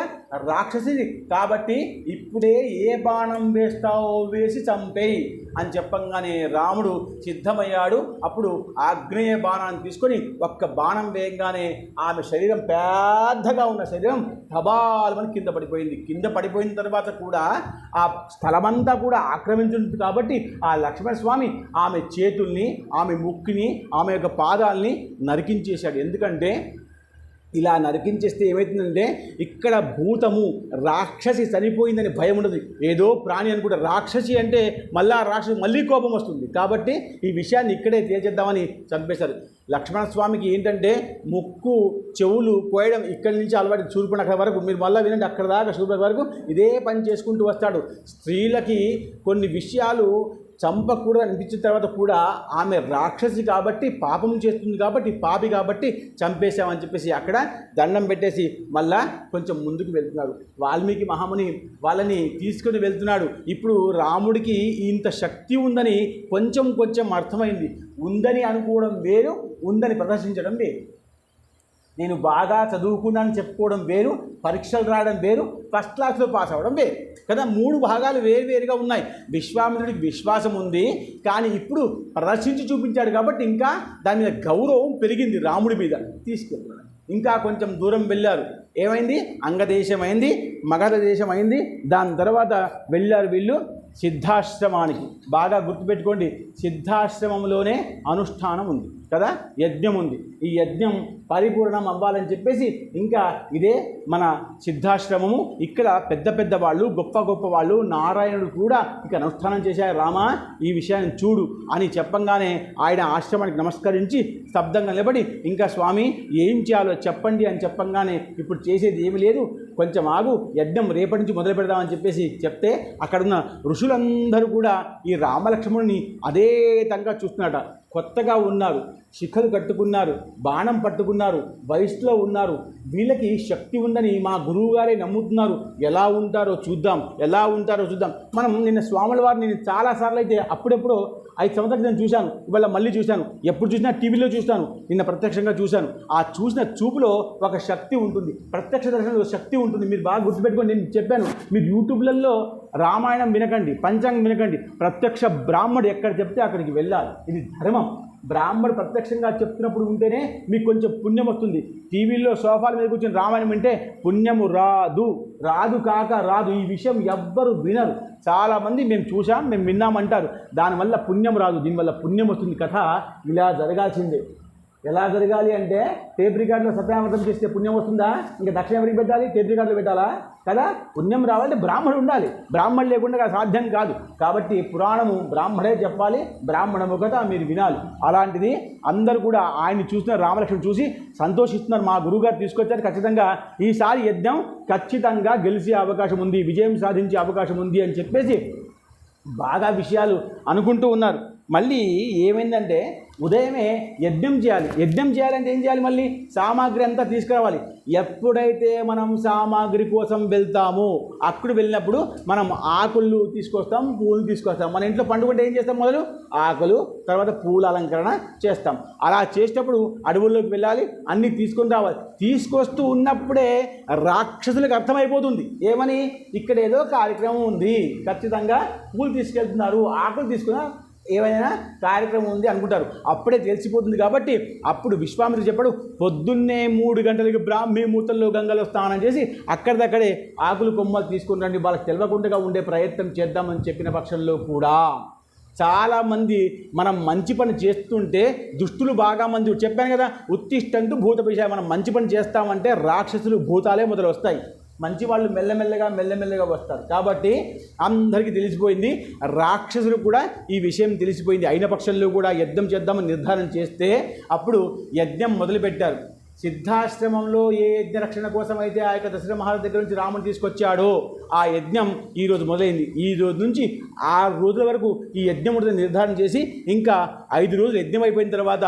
Speaker 1: రాక్షసిని. కాబట్టి ఇప్పుడే ఏ బాణం వేస్తావో వేసి చంపేయి అని చెప్పంగానే రాముడు సిద్ధమయ్యాడు. అప్పుడు ఆగ్నేయ బాణాన్ని తీసుకొని ఒక్క బాణం వేయంగానే ఆమె శరీరం, పెద్దగా ఉన్న శరీరం తబాలమని కింద పడిపోయింది. కింద పడిపోయిన తర్వాత కూడా ఆ స్థలమంతా కూడా ఆక్రమించుంది. కాబట్టి ఆ లక్ష్మణస్వామి ఆమె చేతుల్ని, ఆమె ముక్కుని, ఆమె యొక్క పాదాలని నరికించేశాడు. ఎందుకంటే ఇలా నరికించేస్తే ఏమవుతుందంటే ఇక్కడ భూతము రాక్షసి చనిపోయిందని భయం ఉండదు. ఏదో ప్రాణి అనుకుంటే రాక్షసి అంటే రాక్షసి మళ్ళీ కోపం వస్తుంది. కాబట్టి ఈ విషయాన్ని ఇక్కడే తేల్చేద్దామని చంపేశారు. లక్ష్మణస్వామికి ఏంటంటే ముక్కు, చెవులు కోయడం ఇక్కడి నుంచి అలవాటు, శూర్పణఖ వరకు. మీరు మళ్ళీ వినండి, అక్కడ దాకా శూర్పణఖ వరకు ఇదే పని చేసుకుంటూ వస్తాడు. స్త్రీలకి కొన్ని విషయాలు చంపకూడదు అనిపించిన తర్వాత కూడా ఆమె రాక్షసి కాబట్టి, పాపం చేస్తుంది కాబట్టి, పాపి కాబట్టి చంపేశామని చెప్పేసి అక్కడ దండం పెట్టేసి మళ్ళా కొంచెం ముందుకు వెళ్తున్నాడు. వాల్మీకి మహాముని వాళ్ళని తీసుకొని వెళ్తున్నాడు. ఇప్పుడు రాముడికి ఇంత శక్తి ఉందని కొంచెం అర్థమైంది. ఉందని అనుకోవడం వేరు, ఉందని ప్రదర్శించడం వేరు. నేను బాగా చదువుకున్నాను చెప్పుకోవడం వేరు, పరీక్షలు రాయడం వేరు, ఫస్ట్ క్లాస్లో పాస్ అవ్వడం వేరు కదా. 3 భాగాలు వేరువేరుగా ఉన్నాయి. విశ్వామిత్రుడికి విశ్వాసం ఉంది, కానీ ఇప్పుడు ప్రదర్శించి చూపించాడు కాబట్టి ఇంకా దాని మీద గౌరవం పెరిగింది రాముడి మీద. తీసుకెళ్తున్నాడు. ఇంకా కొంచెం దూరం వెళ్ళారు. ఏమైంది? అంగదేశం అయింది, మగధ దేశం అయింది. దాని తర్వాత వెళ్ళారు వీళ్ళు సిద్ధాశ్రమానికి. బాగా గుర్తుపెట్టుకోండి, సిద్ధాశ్రమంలోనే అనుష్ఠానం ఉంది కదా, యజ్ఞం ఉంది. ఈ యజ్ఞం పరిపూర్ణం అవ్వాలని చెప్పేసి ఇంకా ఇదే మన సిద్ధాశ్రమము. ఇక్కడ పెద్ద వాళ్ళు, గొప్ప వాళ్ళు, నారాయణుడు కూడా ఇక్కడ అనుష్ఠానం చేశారు. రామా, ఈ విషయాన్ని చూడు అని చెప్పంగానే ఆయన ఆశ్రమానికి నమస్కరించి స్తబ్దంగా నిలబడి, ఇంకా స్వామి ఏం చేయాలో చెప్పండి అని చెప్పంగానే, ఇప్పుడు చేసేది ఏమి లేదు, కొంచెం ఆగు, యజ్ఞం రేపటి నుంచి మొదలు పెడదామని చెప్పేసి చెప్తే అక్కడున్న ఋషులందరూ కూడా ఈ రామలక్ష్మణుని అదే విధంగా చూస్తున్నట. కొత్తగా ఉన్నారు, శిఖలు కట్టుకున్నారు, బాణం పట్టుకున్నారు, వయసులో ఉన్నారు, వీళ్ళకి శక్తి ఉందని మా గురువుగారే నమ్ముతున్నారు. ఎలా ఉంటారో చూద్దాం. మనం నిన్న స్వాముల వారిని నేను చాలాసార్లు అయితే అప్పుడెప్పుడో 5 సంవత్సరాలు నేను చూశాను, ఇవాళ మళ్ళీ చూశాను. ఎప్పుడు చూసినా టీవీలో చూస్తాను, నిన్న ప్రత్యక్షంగా చూశాను. ఆ చూసిన చూపులో ఒక శక్తి ఉంటుంది, ప్రత్యక్ష దర్శనంలో శక్తి ఉంటుంది. మీరు బాగా గుర్తుపెట్టుకోండి, నేను చెప్పాను, మీరు యూట్యూబ్లలో రామాయణం వినకండి, పంచాంగం వినకండి. ప్రత్యక్ష బ్రాహ్మడు ఎక్కడ చెప్తే అక్కడికి వెళ్ళాలి. ఇది ధర్మం. బ్రాహ్మడు ప్రత్యక్షంగా చెప్తున్నప్పుడు ఉంటేనే మీకు కొంచెం పుణ్యం వస్తుంది. టీవీల్లో సోఫాల మీద కూర్చొని రామాయణం వింటే పుణ్యము రాదు. ఈ విషయం ఎవ్వరు వినరు. చాలామంది మేము చూసాం, మేము విన్నామంటారు. దానివల్ల పుణ్యం రాదు, దీనివల్ల పుణ్యం వస్తుంది. కథ ఇలా జరగాల్సిందే. ఎలా జరగాలి అంటే, టేప్ రికార్డులో సత్యామృతం చేస్తే పుణ్యం వస్తుందా? ఇంకా దక్షిణ ఎవరికి పెట్టాలి? టేప్ రికార్డులో పెట్టాలా కదా? పుణ్యం రావాలంటే బ్రాహ్మణుడు ఉండాలి. బ్రాహ్మణుడు లేకుండా సాధ్యం కాదు. కాబట్టి పురాణము బ్రాహ్మడే చెప్పాలి, బ్రాహ్మణము కథ మీరు వినాలి. అలాంటిది అందరూ కూడా ఆయన్ని చూసిన రామలక్ష్మణ్ చూసి సంతోషిస్తున్నారు. మా గురువుగారు తీసుకొచ్చారు, ఖచ్చితంగా ఈసారి యజ్ఞం ఖచ్చితంగా గెలిచే అవకాశం ఉంది, విజయం సాధించే అవకాశం ఉంది అని చెప్పేసి బాగా విషయాలు అనుకుంటూ ఉన్నారు. మళ్ళీ ఏమైందంటే, ఉదయమే యజ్ఞం చేయాలంటే ఏం చేయాలి? మళ్ళీ సామాగ్రి అంతా తీసుకురావాలి. ఎప్పుడైతే మనం సామాగ్రి కోసం వెళ్తామో అక్కడ వెళ్ళినప్పుడు మనం ఆకులు తీసుకొస్తాం, పూలు తీసుకొస్తాం. మన ఇంట్లో పండుగ ఏం చేస్తాం? మొదలు ఆకులు, తర్వాత పూల అలంకరణ చేస్తాం. అలా చేసేటప్పుడు అడవుల్లోకి వెళ్ళాలి, అన్నీ తీసుకొని రావాలి. తీసుకొస్తూ ఉన్నప్పుడే రాక్షసులకు అర్థమైపోతుంది. ఏమని? ఇక్కడ ఏదో కార్యక్రమం ఉంది, ఖచ్చితంగా పూలు తీసుకెళ్తున్నారు, ఆకులు తీసుకున్నా, ఏమైనా కార్యక్రమం ఉంది అనుకుంటారు. అప్పుడే తెలిసిపోతుంది. కాబట్టి అప్పుడు విశ్వామిత్రుడు చెప్పాడు, పొద్దున్నే 3 గంటలకి బ్రాహ్మీ ముహూర్తంలో గంగలో స్నానం చేసి అక్కడిదక్కడే ఆకులు కొమ్మలు తీసుకుని రండి, వాళ్ళకి తెలియకుండా ఉండే ప్రయత్నం చేద్దామని చెప్పిన పక్షంలో కూడా చాలామంది మనం మంచి పని చేస్తుంటే దుష్టులు బాగా మంది, చెప్పాను కదా, ఉత్తిష్టంటూ భూత విషయం. మనం మంచి పని చేస్తామంటే రాక్షసులు, భూతాలే మొదలు వస్తాయి. మంచి వాళ్ళు మెల్లమెల్లగా వస్తారు. కాబట్టి అందరికీ తెలిసిపోయింది, రాక్షసులు కూడా ఈ విషయం తెలిసిపోయింది. అయిన పక్షంలో కూడా యజ్ఞం చేద్దామని నిర్ధారణ చేస్తే అప్పుడు యజ్ఞం మొదలుపెట్టారు. సిద్ధాశ్రమంలో ఏ యజ్ఞ రక్షణ కోసం అయితే ఆ యొక్క దశరథ మహారాజు దగ్గర నుంచి రాముని తీసుకొచ్చాడో ఆ యజ్ఞం ఈరోజు మొదలైంది. ఈ రోజు నుంచి 6 రోజుల వరకు ఈ యజ్ఞం నిర్ధారణ చేసి ఇంకా 5 రోజులు యజ్ఞం అయిపోయిన తర్వాత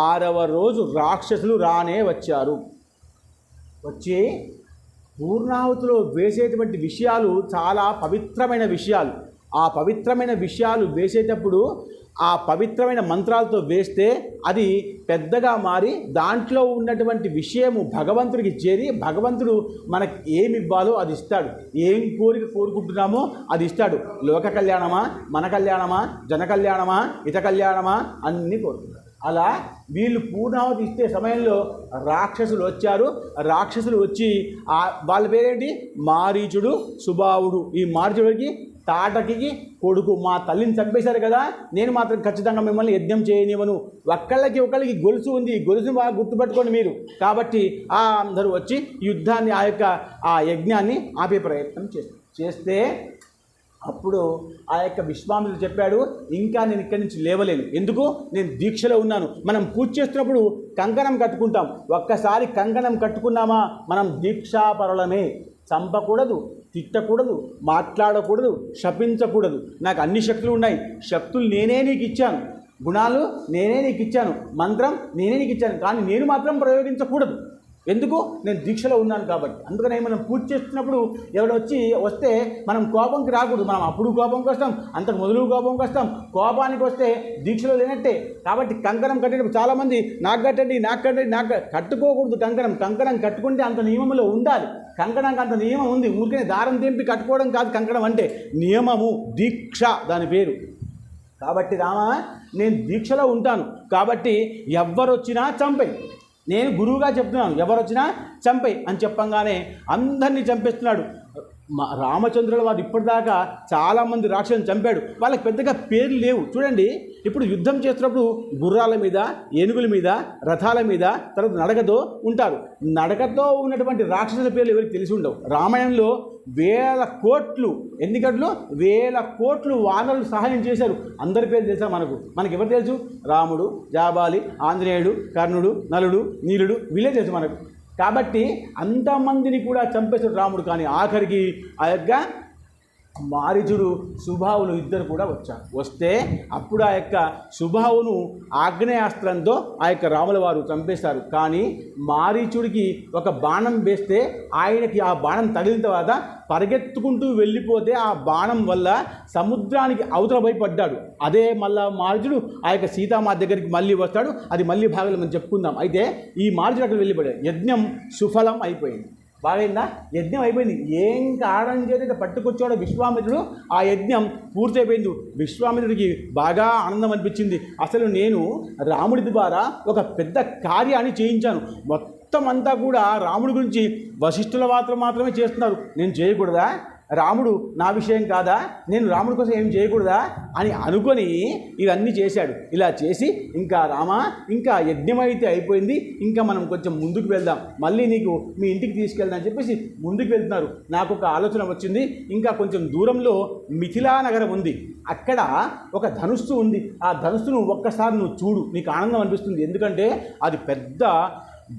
Speaker 1: 6వ రోజు రాక్షసులు రానే వచ్చారు. పూర్ణాహుతిలో వేసేటువంటి విషయాలు చాలా పవిత్రమైన విషయాలు. ఆ పవిత్రమైన విషయాలు వేసేటప్పుడు ఆ పవిత్రమైన మంత్రాలతో వేస్తే అది పెద్దగా మారి దాంట్లో ఉన్నటువంటి విషయము భగవంతుడికి చేరి భగవంతుడు మనకి ఏమి ఇవ్వాలో అది ఇస్తాడు. ఏం కోరిక కోరుకుంటున్నామో అది ఇస్తాడు. లోక కళ్యాణమా, మన కళ్యాణమా, జన కళ్యాణమా, హిత కళ్యాణమా అన్నీ కోరుకుంటాడు. అలా వీళ్ళు పూర్ణావతి ఇచ్చే సమయంలో రాక్షసులు వచ్చారు. రాక్షసులు వచ్చి వాళ్ళ పేరేంటి, మారీచుడు, సుబావుడు. ఈ మారీచుడికి తాటకి కొడుకు. మా తల్లిని చంపేశారు కదా, నేను మాత్రం ఖచ్చితంగా మిమ్మల్ని యజ్ఞం చేయనివ్వను. ఒకళ్ళకి గొలుసు ఉంది, గొలుసు బాగా గుర్తుపెట్టుకోండి మీరు. కాబట్టి అందరూ వచ్చి యుద్ధాన్ని ఆ యజ్ఞాన్ని ఆపే ప్రయత్నం చేస్తే అప్పుడు ఆ యొక్క విశ్వామిత్రుడు చెప్పాడు, ఇంకా నేను ఇక్కడి నుంచి లేవలేను. ఎందుకు, నేను దీక్షలో ఉన్నాను. మనం పూజ చేస్తున్నప్పుడు కంకణం కట్టుకుంటాం. ఒక్కసారి కంకణం కట్టుకున్నామా మనం దీక్షాపరులమే. చంపకూడదు, తిట్టకూడదు, మాట్లాడకూడదు, శపించకూడదు. నాకు అన్ని శక్తులు ఉన్నాయి. శక్తులు నేనే నీకు ఇచ్చాను, గుణాలు నేనే నీకు ఇచ్చాను, మంత్రం నేనే నీకు ఇచ్చాను, కానీ నేను మాత్రం ప్రయోగించకూడదు. ఎందుకు, నేను దీక్షలో ఉన్నాను కాబట్టి. అందుకనే మనం పూజ చేస్తున్నప్పుడు ఎవరు వస్తే మనం కోపంకి రాకూడదు. మనం అప్పుడు కోపంకి వస్తాం, అంతకు మొదలు కోపంకి వస్తాం. కోపానికి వస్తే దీక్షలో లేనట్టే. కాబట్టి కంకణం కట్టేటప్పుడు చాలామంది నాకు కట్టండి, నాకు కట్టుకోకూడదు. కంకణం కట్టుకుంటే అంత నియమంలో ఉండాలి. కంకణానికి అంత నియమం ఉంది. ఊరికే దారం తెంపి కట్టుకోవడం కాదు కంకణం అంటే, నియమము, దీక్ష దాని పేరు. కాబట్టి రామా, నేను దీక్షలో ఉంటాను కాబట్టి ఎవ్వరొచ్చినా చంపేయి. నేను గురువుగా చెప్తున్నాను, ఎవరొచ్చినా చంపేయి అని చెప్పంగానే అందరినీ చంపేస్తున్నాడు. రామచంద్రుల వారు ఇప్పటిదాకా చాలామంది రాక్షసులను చంపాడు. వాళ్ళకి పెద్దగా పేర్లు లేవు. చూడండి, ఇప్పుడు యుద్ధం చేస్తున్నప్పుడు గుర్రాల మీద, ఏనుగుల మీద, రథాల మీద, తర్వాత నడకతో ఉంటారు. నడకతో ఉన్నటువంటి రాక్షసుల పేర్లు ఎవరికి తెలిసి ఉండవు. రామాయణంలో 1000 కోట్లు, ఎన్ని గంటలు 1000 కోట్లు వానరులు సహాయం చేశారు. అందరి పేరు తెలుసా మనకు ఎవరు తెలుసు? రాముడు, జాబాలి, ఆంజనేయుడు, కర్ణుడు, నలుడు, నీలుడు, వీళ్ళే తెలుసు మనకు. కాబట్టి అంతమందిని కూడా చంపేశాడు రాముడు. కానీ ఆఖరికి ఆ యొక్క మారీచుడు, సుబాహులు ఇద్దరు కూడా వస్తే అప్పుడు ఆ యొక్క సుబాహును ఆగ్నేయాస్త్రంతో ఆ యొక్క రాముల వారు చంపేశారు. కానీ మారీచుడికి ఒక బాణం వేస్తే ఆయనకి ఆ బాణం తగిలిన తర్వాత పరిగెత్తుకుంటూ వెళ్ళిపోతే ఆ బాణం వల్ల సముద్రానికి అవతల పోయి పడ్డాడు. అదే మళ్ళా మారీచుడు ఆ యొక్క సీతామాత దగ్గరికి మళ్ళీ వస్తాడు. అది మళ్ళీ భాగంలో మనం చెప్పుకుందాం. అయితే ఈ మారీచుడు అక్కడ వెళ్ళిపడ్డాడు. యజ్ఞం సుఫలం అయిపోయింది. బాగైందా? యజ్ఞం అయిపోయింది. ఏం కారణం చేత పట్టుకొచ్చాడో విశ్వామిత్రుడు, ఆ యజ్ఞం పూర్తయిపోయింది. విశ్వామిత్రుడికి బాగా ఆనందం అనిపించింది. అసలు నేను రాముడి ద్వారా ఒక పెద్ద కార్యాన్ని చేయించాను. మొత్తం అంతా కూడా రాముడి గురించి వశిష్ఠుల మాత్రమే చేస్తున్నారు. నేను చేయకూడదా? రాముడు నా విషయం కాదా? నేను రాముడి కోసం ఏం చేయకూడదా అని అనుకొని ఇవన్నీ చేశాడు. ఇలా చేసి ఇంకా రామా, ఇంకా యజ్ఞం అయితే అయిపోయింది, ఇంకా మనం కొంచెం ముందుకు వెళ్దాం, మళ్ళీ నీకు మీ ఇంటికి తీసుకెళ్దాం అని చెప్పేసి ముందుకు వెళ్తున్నారు. నాకు ఒక ఆలోచన వచ్చింది. ఇంకా కొంచెం దూరంలో మిథిలా నగరం ఉంది. అక్కడ ఒక ధనుస్సు ఉంది. ఆ ధనుస్సును ఒక్కసారి నువ్వు చూడు, నీకు ఆనందం అనిపిస్తుంది. ఎందుకంటే అది పెద్ద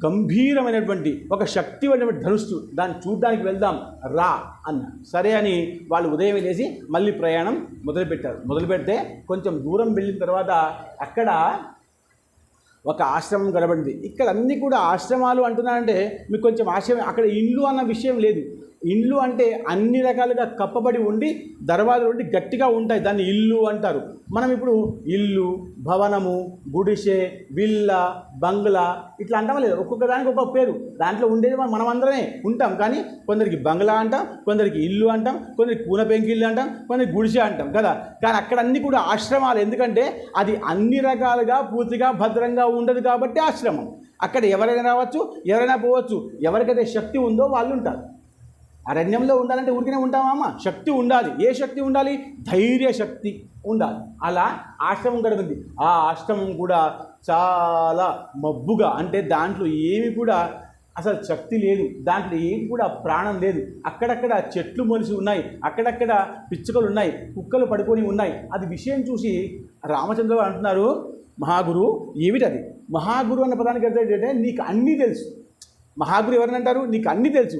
Speaker 1: గంభీరమైనటువంటి ఒక శక్తివంతమైన ధనుస్సు. దాన్ని చూడ్డానికి వెళ్దాం రా అన్న. సరే అని వాళ్ళు ఉదయం లేచి మళ్ళీ ప్రయాణం మొదలుపెడితే కొంచెం దూరం వెళ్ళిన తర్వాత అక్కడ ఒక ఆశ్రమం కనబడింది. ఇక్కడ అన్నీ కూడా ఆశ్రమాలు అంటున్నారంటే మీకు కొంచెం ఆశ్రమం, అక్కడ ఇల్లు అన్న విషయం లేదు. ఇండ్లు అంటే అన్ని రకాలుగా కప్పబడి ఉండి దర్వాజాలు ఉండి గట్టిగా ఉంటాయి, దాన్ని ఇల్లు అంటారు. మనం ఇప్పుడు ఇల్లు, భవనము, గుడిసె, విల్ల, బంగ్లా ఇట్లా అంటాం లేదు. ఒక్కొక్క దానికి ఒక్కొక్క పేరు. దాంట్లో ఉండేది మనమందరమే ఉంటాం. కానీ కొందరికి బంగ్లా అంటాం, కొందరికి ఇల్లు అంటాం, కొందరికి కూన పెంకిల్లు అంటాం, కొందరికి గుడిసె అంటాం కదా. కానీ అక్కడ అన్నీ కూడా ఆశ్రమాలు. ఎందుకంటే అది అన్ని రకాలుగా పూర్తిగా భద్రంగా ఉండదు కాబట్టి ఆశ్రమం. అక్కడ ఎవరైనా రావచ్చు, ఎవరైనా పోవచ్చు. ఎవరికైతే శక్తి ఉందో వాళ్ళు ఉంటారు. అరణ్యంలో ఉండాలంటే ఊరికనే ఉంటామా? శక్తి ఉండాలి. ఏ శక్తి ఉండాలి? ధైర్య శక్తి ఉండాలి. అలా ఆశ్రమం గడిపింది. ఆ ఆశ్రమం కూడా చాలా మబ్బుగా, అంటే దాంట్లో ఏమి కూడా అసలు శక్తి లేదు, దాంట్లో ఏమి కూడా ప్రాణం లేదు. అక్కడక్కడ చెట్లు మొలిసి ఉన్నాయి, అక్కడక్కడ పిచ్చుకలు ఉన్నాయి, కుక్కలు పడుకొని ఉన్నాయి. అది విషయం చూసి రామచంద్ర అంటున్నారు, మహాగురు ఏమిటది? మహాగురు అన్న పదానికి ఏంటంటే నీకు అన్నీ తెలుసు. మహాగురు ఎవరని అంటారు? నీకు అన్నీ తెలుసు.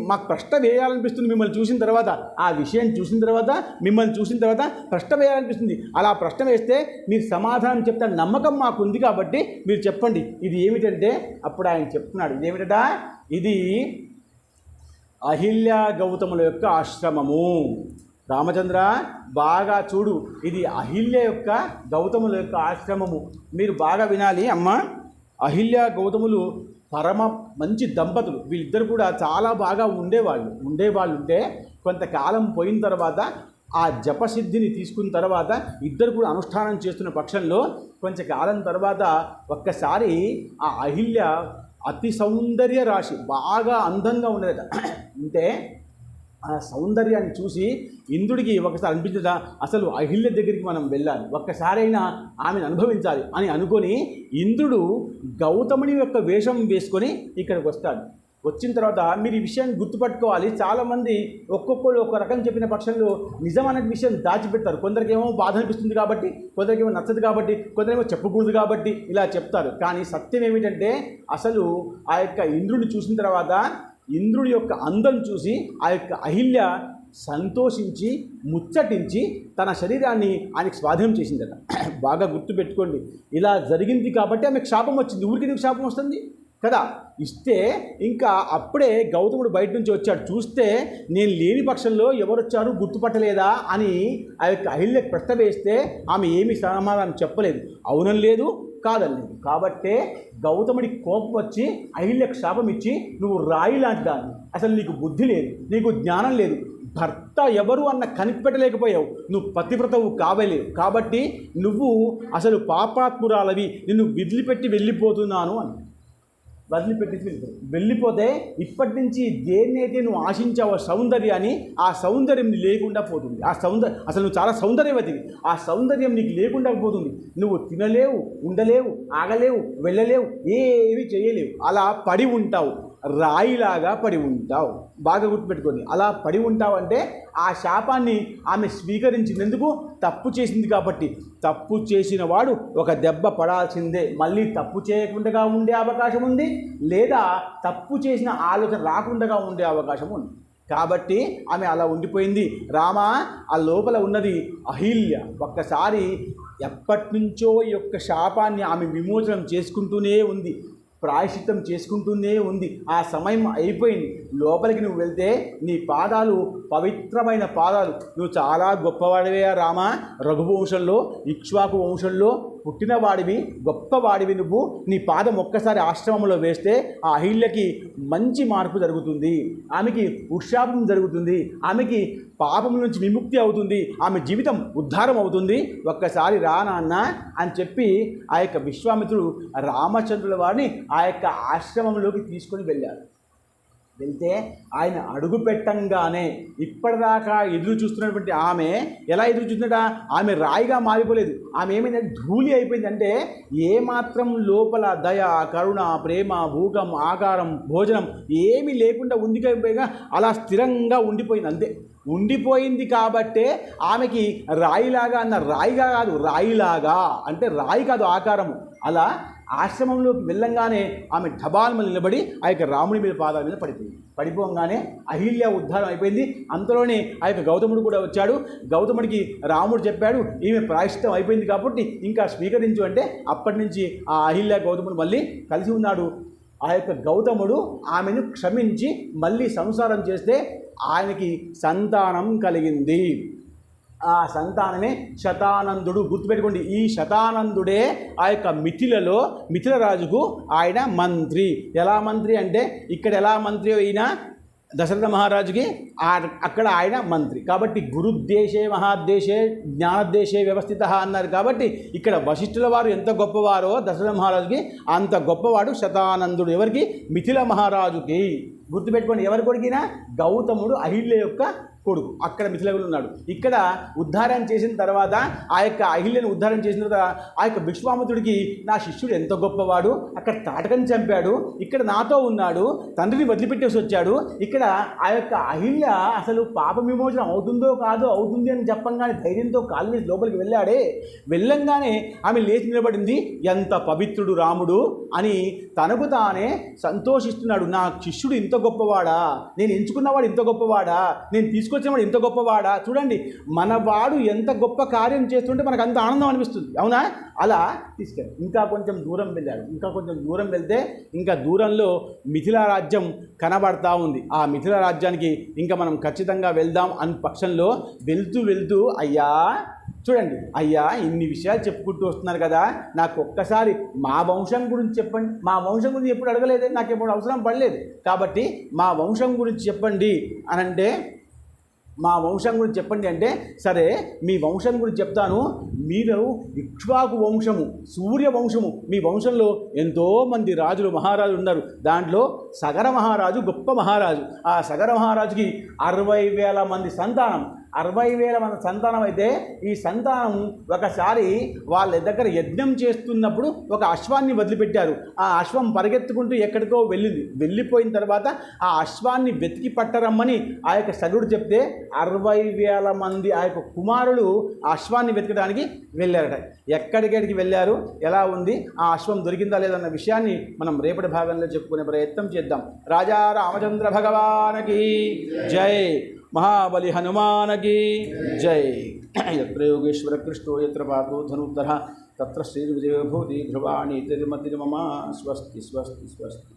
Speaker 1: మాకు ప్రశ్న వేయాలనిపిస్తుంది మిమ్మల్ని చూసిన తర్వాత, ఆ విషయం చూసిన తర్వాత, మిమ్మల్ని చూసిన తర్వాత ప్రశ్న వేయాలనిపిస్తుంది. అలా ప్రశ్న వేస్తే మీరు సమాధానం చెప్తారు నమ్మకం మాకు ఉంది కాబట్టి మీరు చెప్పండి ఇది ఏమిటంటే. అప్పుడు ఆయన చెప్తున్నాడు, ఇదేమిట, ఇది అహిల్య గౌతముల యొక్క ఆశ్రమము. రామచంద్ర బాగా చూడు, ఇది అహిల్య యొక్క గౌతముల యొక్క ఆశ్రమము. మీరు బాగా వినాలి అమ్మ. అహిల్య గౌతములు పరమ మంచి దంపతులు. వీళ్ళిద్దరు కూడా చాలా బాగా ఉండేవాళ్ళు ఉంటే కొంతకాలం పోయిన తర్వాత ఆ జపసిద్ధిని తీసుకున్న తర్వాత ఇద్దరు కూడా అనుష్ఠానం చేస్తున్న పక్షంలో కొంచెంకాలం తర్వాత ఒక్కసారి ఆ అహిల్య అతి సౌందర్య రాశి బాగా అందంగా ఉండేదట. అంటే ఆ సౌందర్యాన్ని చూసి ఇంద్రుడికి ఒకసారి అనిపించదా, అసలు అహిల్య దగ్గరికి మనం వెళ్ళాలి, ఒక్కసారైనా ఆమెను అనుభవించాలి అని అనుకొని ఇంద్రుడు గౌతముని యొక్క వేషం వేసుకొని ఇక్కడికి వస్తాడు. వచ్చిన తర్వాత మీరు ఈ విషయాన్ని గుర్తుపట్టుకోవాలి. చాలామంది ఒక్కొక్కరు ఒక రకం చెప్పిన పక్షంలో నిజమైన విషయం దాచిపెడతారు. కొందరికేమో బాధ అనిపిస్తుంది కాబట్టి, కొందరికేమో నచ్చదు కాబట్టి, కొందరేమో చెప్పకూడదు కాబట్టి ఇలా చెప్తారు. కానీ సత్యం ఏమిటంటే అసలు ఆ యొక్క ఇంద్రుడిని చూసిన తర్వాత ఇంద్రుడి యొక్క అందం చూసి ఆ యొక్క అహిల్య సంతోషించి ముచ్చటించి తన శరీరాన్ని ఆయనకు స్వాధీనం చేసిందట. బాగా గుర్తుపెట్టుకోండి. ఇలా జరిగింది కాబట్టి ఆమెకు శాపం వచ్చింది. ఊరికి ఎందుకు శాపం వస్తుంది కదా? ఇస్తే ఇంకా అప్పుడే గౌతముడు బయట నుంచి వచ్చాడు. చూస్తే నేను లేని పక్షంలో ఎవరు వచ్చారు గుర్తుపట్టలేదా అని ఆ యొక్క అహిల్యకు ప్రశ్న వేస్తే ఆమె ఏమీ సమాధానం చెప్పలేదు. అవునం లేదు, కాదలేదు. కాబట్టే గౌతముడి కోపం వచ్చి అహిల్యకు శాపం ఇచ్చి, నువ్వు రాయి లాంటి దాన్ని, అసలు నీకు బుద్ధి లేదు, నీకు జ్ఞానం లేదు, భర్త ఎవరు అన్న కనిపెట్టలేకపోయావు, నువ్వు పతివ్రతవు కావలేవు, కాబట్టి నువ్వు అసలు పాపాత్మురాలవి, నిన్ను వదిలిపెట్టి వెళ్ళిపోతున్నాను అని వదిలిపెట్టి వెళ్ళిపోతే ఇప్పటి నుంచి దేన్నైతే నువ్వు ఆశించావో సౌందర్యాన్ని, ఆ సౌందర్యం లేకుండా పోతుంది. అసలు నువ్వు చాలా సౌందర్యవతివి, ఆ సౌందర్యం నీకు లేకుండా పోతుంది. నువ్వు తినలేవు, ఉండలేవు, ఆగలేవు, వెళ్ళలేవు, ఏవి చేయలేవు. అలా పడి ఉంటావు, రాయిలాగా పడి ఉంటావు. బాగా గుర్తుపెట్టుకోండి. అలా పడి ఉంటావంటే ఆ శాపాన్ని ఆమె స్వీకరించినందుకు, తప్పు చేసింది కాబట్టి. తప్పు చేసిన వాడు ఒక దెబ్బ పడాల్సిందే. మళ్ళీ తప్పు చేయకుండా ఉండే అవకాశం ఉంది, లేదా తప్పు చేసిన ఆలోచన రాకుండా ఉండే అవకాశం ఉంది. కాబట్టి ఆమె అలా ఉండిపోయింది. రామ, ఆ లోపల ఉన్నది అహిల్య. ఒక్కసారి ఎప్పటి నుంచో ఈ యొక్క శాపాన్ని ఆమె విమోచనం చేసుకుంటూనే ఉంది, ప్రాయశ్చిత్తం చేసుకుంటూనే ఉంది. ఆ సమయం అయిపోయింది. లోపలికి నువ్వు వెళ్తే నీ పాదాలు పవిత్రమైన పాదాలు. నువ్వు చాలా గొప్పవాడివే రామ. రఘువంశంలో, ఇక్ష్వాకు వంశంలో పుట్టినవాడివి, గొప్పవాడివి నువ్వు. నీ పాదం ఒక్కసారి ఆశ్రమంలో వేస్తే ఆ అహిల్యకి మంచి మార్పు జరుగుతుంది, ఆమెకి ఉత్సాహం జరుగుతుంది, ఆమెకి పాపం నుంచి విముక్తి అవుతుంది, ఆమె జీవితం ఉద్ధారం అవుతుంది. ఒక్కసారి రా నాన్న అని చెప్పి ఆ యొక్క విశ్వామిత్రుడు రామచంద్రుల వారిని ఆ యొక్క ఆశ్రమంలోకి తీసుకొని వెళ్ళాడు. వెళ్తే ఆయన అడుగు పెట్టంగానే ఇప్పటిదాకా ఎదురు చూస్తున్నటువంటి ఆమె ఎలా ఎదురు చూస్తుందట? ఆమె రాయిగా మారిపోలేదు. ఆమె ఏమైందంటే ధూళి అయిపోయింది. అంటే ఏమాత్రం లోపల దయ, కరుణ, ప్రేమ, భూకం, ఆకారం, భోజనం ఏమీ లేకుండా ఉండిపోయిగా అలా స్థిరంగా ఉండిపోయింది. అంతే ఉండిపోయింది. కాబట్టే ఆమెకి రాయిలాగా అన్న, రాయిగా కాదు రాయిలాగా, అంటే రాయి కాదు ఆకారము. అలా ఆశ్రమంలోకి వెళ్ళంగానే ఆమె ఢబాల్మ నిలబడి ఆ యొక్క రాముడి మీద పాదాల మీద పడిపోయింది. పడిపోగానే అహిల్య ఉద్ధారం అయిపోయింది. అంతలోనే ఆ యొక్క గౌతముడు కూడా వచ్చాడు. గౌతముడికి రాముడు చెప్పాడు, ఈమె ప్రాయశ్చిత్తం అయిపోయింది కాబట్టి ఇంకా స్వీకరించు అంటే అప్పటి నుంచి ఆ అహిల్య గౌతముడు మళ్ళీ కలిసి ఉన్నాడు. ఆ యొక్క గౌతముడు ఆమెను క్షమించి మళ్ళీ సంసారం చేస్తే ఆయనకి సంతానం కలిగింది. ఆ సంతానమే శతానందుడు. గుర్తుపెట్టుకోండి, ఈ శతానందుడే ఆ యొక్క మిథిల రాజుకు ఆయన మంత్రి. ఎలా మంత్రి అంటే ఇక్కడ ఎలా మంత్రి అయినా దశరథ మహారాజుకి అక్కడ ఆయన మంత్రి. కాబట్టి గురుద్దేశే మహాద్దేశే జ్ఞానద్దేశే వ్యవస్థిత అన్నారు. కాబట్టి ఇక్కడ వశిష్ఠుల వారు ఎంత గొప్పవారో దశరథ మహారాజుకి అంత గొప్పవాడు శతానందుడు. ఎవరికి? మిథిల మహారాజుకి. గుర్తుపెట్టుకోండి, ఎవరి కొడుకినా? గౌతముడు అహిల్య యొక్క కొడుకు. అక్కడ మిథిలగులు ఉన్నాడు. ఇక్కడ ఉద్ధారం చేసిన తర్వాత ఆ యొక్క అహిల్యను ఉద్ధారం చేసిన తర్వాత ఆ యొక్క విశ్వామిత్రుడికి నా శిష్యుడు ఎంత గొప్పవాడు, అక్కడ తాటకని చంపాడు, ఇక్కడ నాతో ఉన్నాడు, తండ్రిని వదిలిపెట్టేసి వచ్చాడు. ఇక్కడ ఆ యొక్క అహిల్య అసలు పాప విమోచనం అవుతుందో కాదో, అవుతుంది అని చెప్పంగానే ధైర్యంతో కాలు మీద లోపలికి వెళ్ళాడే. వెళ్ళంగానే ఆమె లేచి నిలబడింది. ఎంత పవిత్రుడు రాముడు అని తనకు తానే సంతోషిస్తున్నాడు. నా శిష్యుడు ఇంత గొప్పవాడా, నేను ఎంచుకున్నవాడు ఇంత గొప్పవాడా, నేను తీసుకొని తీసుకొచ్చిన వాడు ఇంత గొప్పవాడా, చూడండి మనవాడు ఎంత గొప్ప కార్యం చేస్తుంటే మనకు అంత ఆనందం అనిపిస్తుంది, అవునా? అలా తీసుకెళ్ళి ఇంకా కొంచెం దూరం వెళ్ళాడు. ఇంకా కొంచెం దూరం వెళ్తే ఇంకా దూరంలో మిథిలా రాజ్యం కనబడతా ఉంది. ఆ మిథిలా రాజ్యానికి ఇంకా మనం ఖచ్చితంగా వెళ్దాం అని పక్షంలో వెళ్తూ అయ్యా చూడండి, అయ్యా ఇన్ని విషయాలు చెప్పుకుంటూ వస్తున్నారు కదా, నాకు ఒక్కసారి మా వంశం గురించి చెప్పండి. మా వంశం గురించి ఎప్పుడు అడగలేదే, నాకు ఎప్పుడు అవసరం పడలేదు, కాబట్టి మా వంశం గురించి చెప్పండి అని అంటే, మా వంశం గురించి చెప్పండి అంటే, సరే మీ వంశం గురించి చెప్తాను. మీరు ఇక్ష్వాకు వంశము, సూర్య వంశము. మీ వంశంలో ఎంతోమంది రాజులు మహారాజులు ఉన్నారు. దాంట్లో సగర మహారాజు గొప్ప మహారాజు. ఆ సగర మహారాజుకి 60,000 మంది సంతానం. 60,000 మంది సంతానం అయితే ఈ సంతానం ఒకసారి వాళ్ళ దగ్గర యజ్ఞం చేస్తున్నప్పుడు ఒక అశ్వాన్ని వదిలిపెట్టారు. ఆ అశ్వం పరిగెత్తుకుంటూ ఎక్కడికో వెళ్ళిపోయిన తర్వాత ఆ అశ్వాన్ని వెతికి పట్టరమ్మని ఆ యొక్క సగుడు చెప్తే 60,000 మంది ఆ యొక్క కుమారులు ఆ అశ్వాన్ని వెతకడానికి వెళ్ళారట. ఎక్కడికెక్కడికి వెళ్ళారు, ఎలా ఉంది, ఆ అశ్వం దొరికిందా లేదన్న విషయాన్ని మనం రేపటి భాగంలో చెప్పుకునే ప్రయత్నం చేద్దాం. రాజా రామచంద్ర భగవానికి జై, महाबली हनुमान की जय। यत्र योगेश्वर कृष्णो यत्र पार्थो धनुर्धरः तत्र श्रीर्विजयो भूति ध्रुवाणि तिरुमतिर्मम। स्वस्ति स्वस्ति स्वस्ति।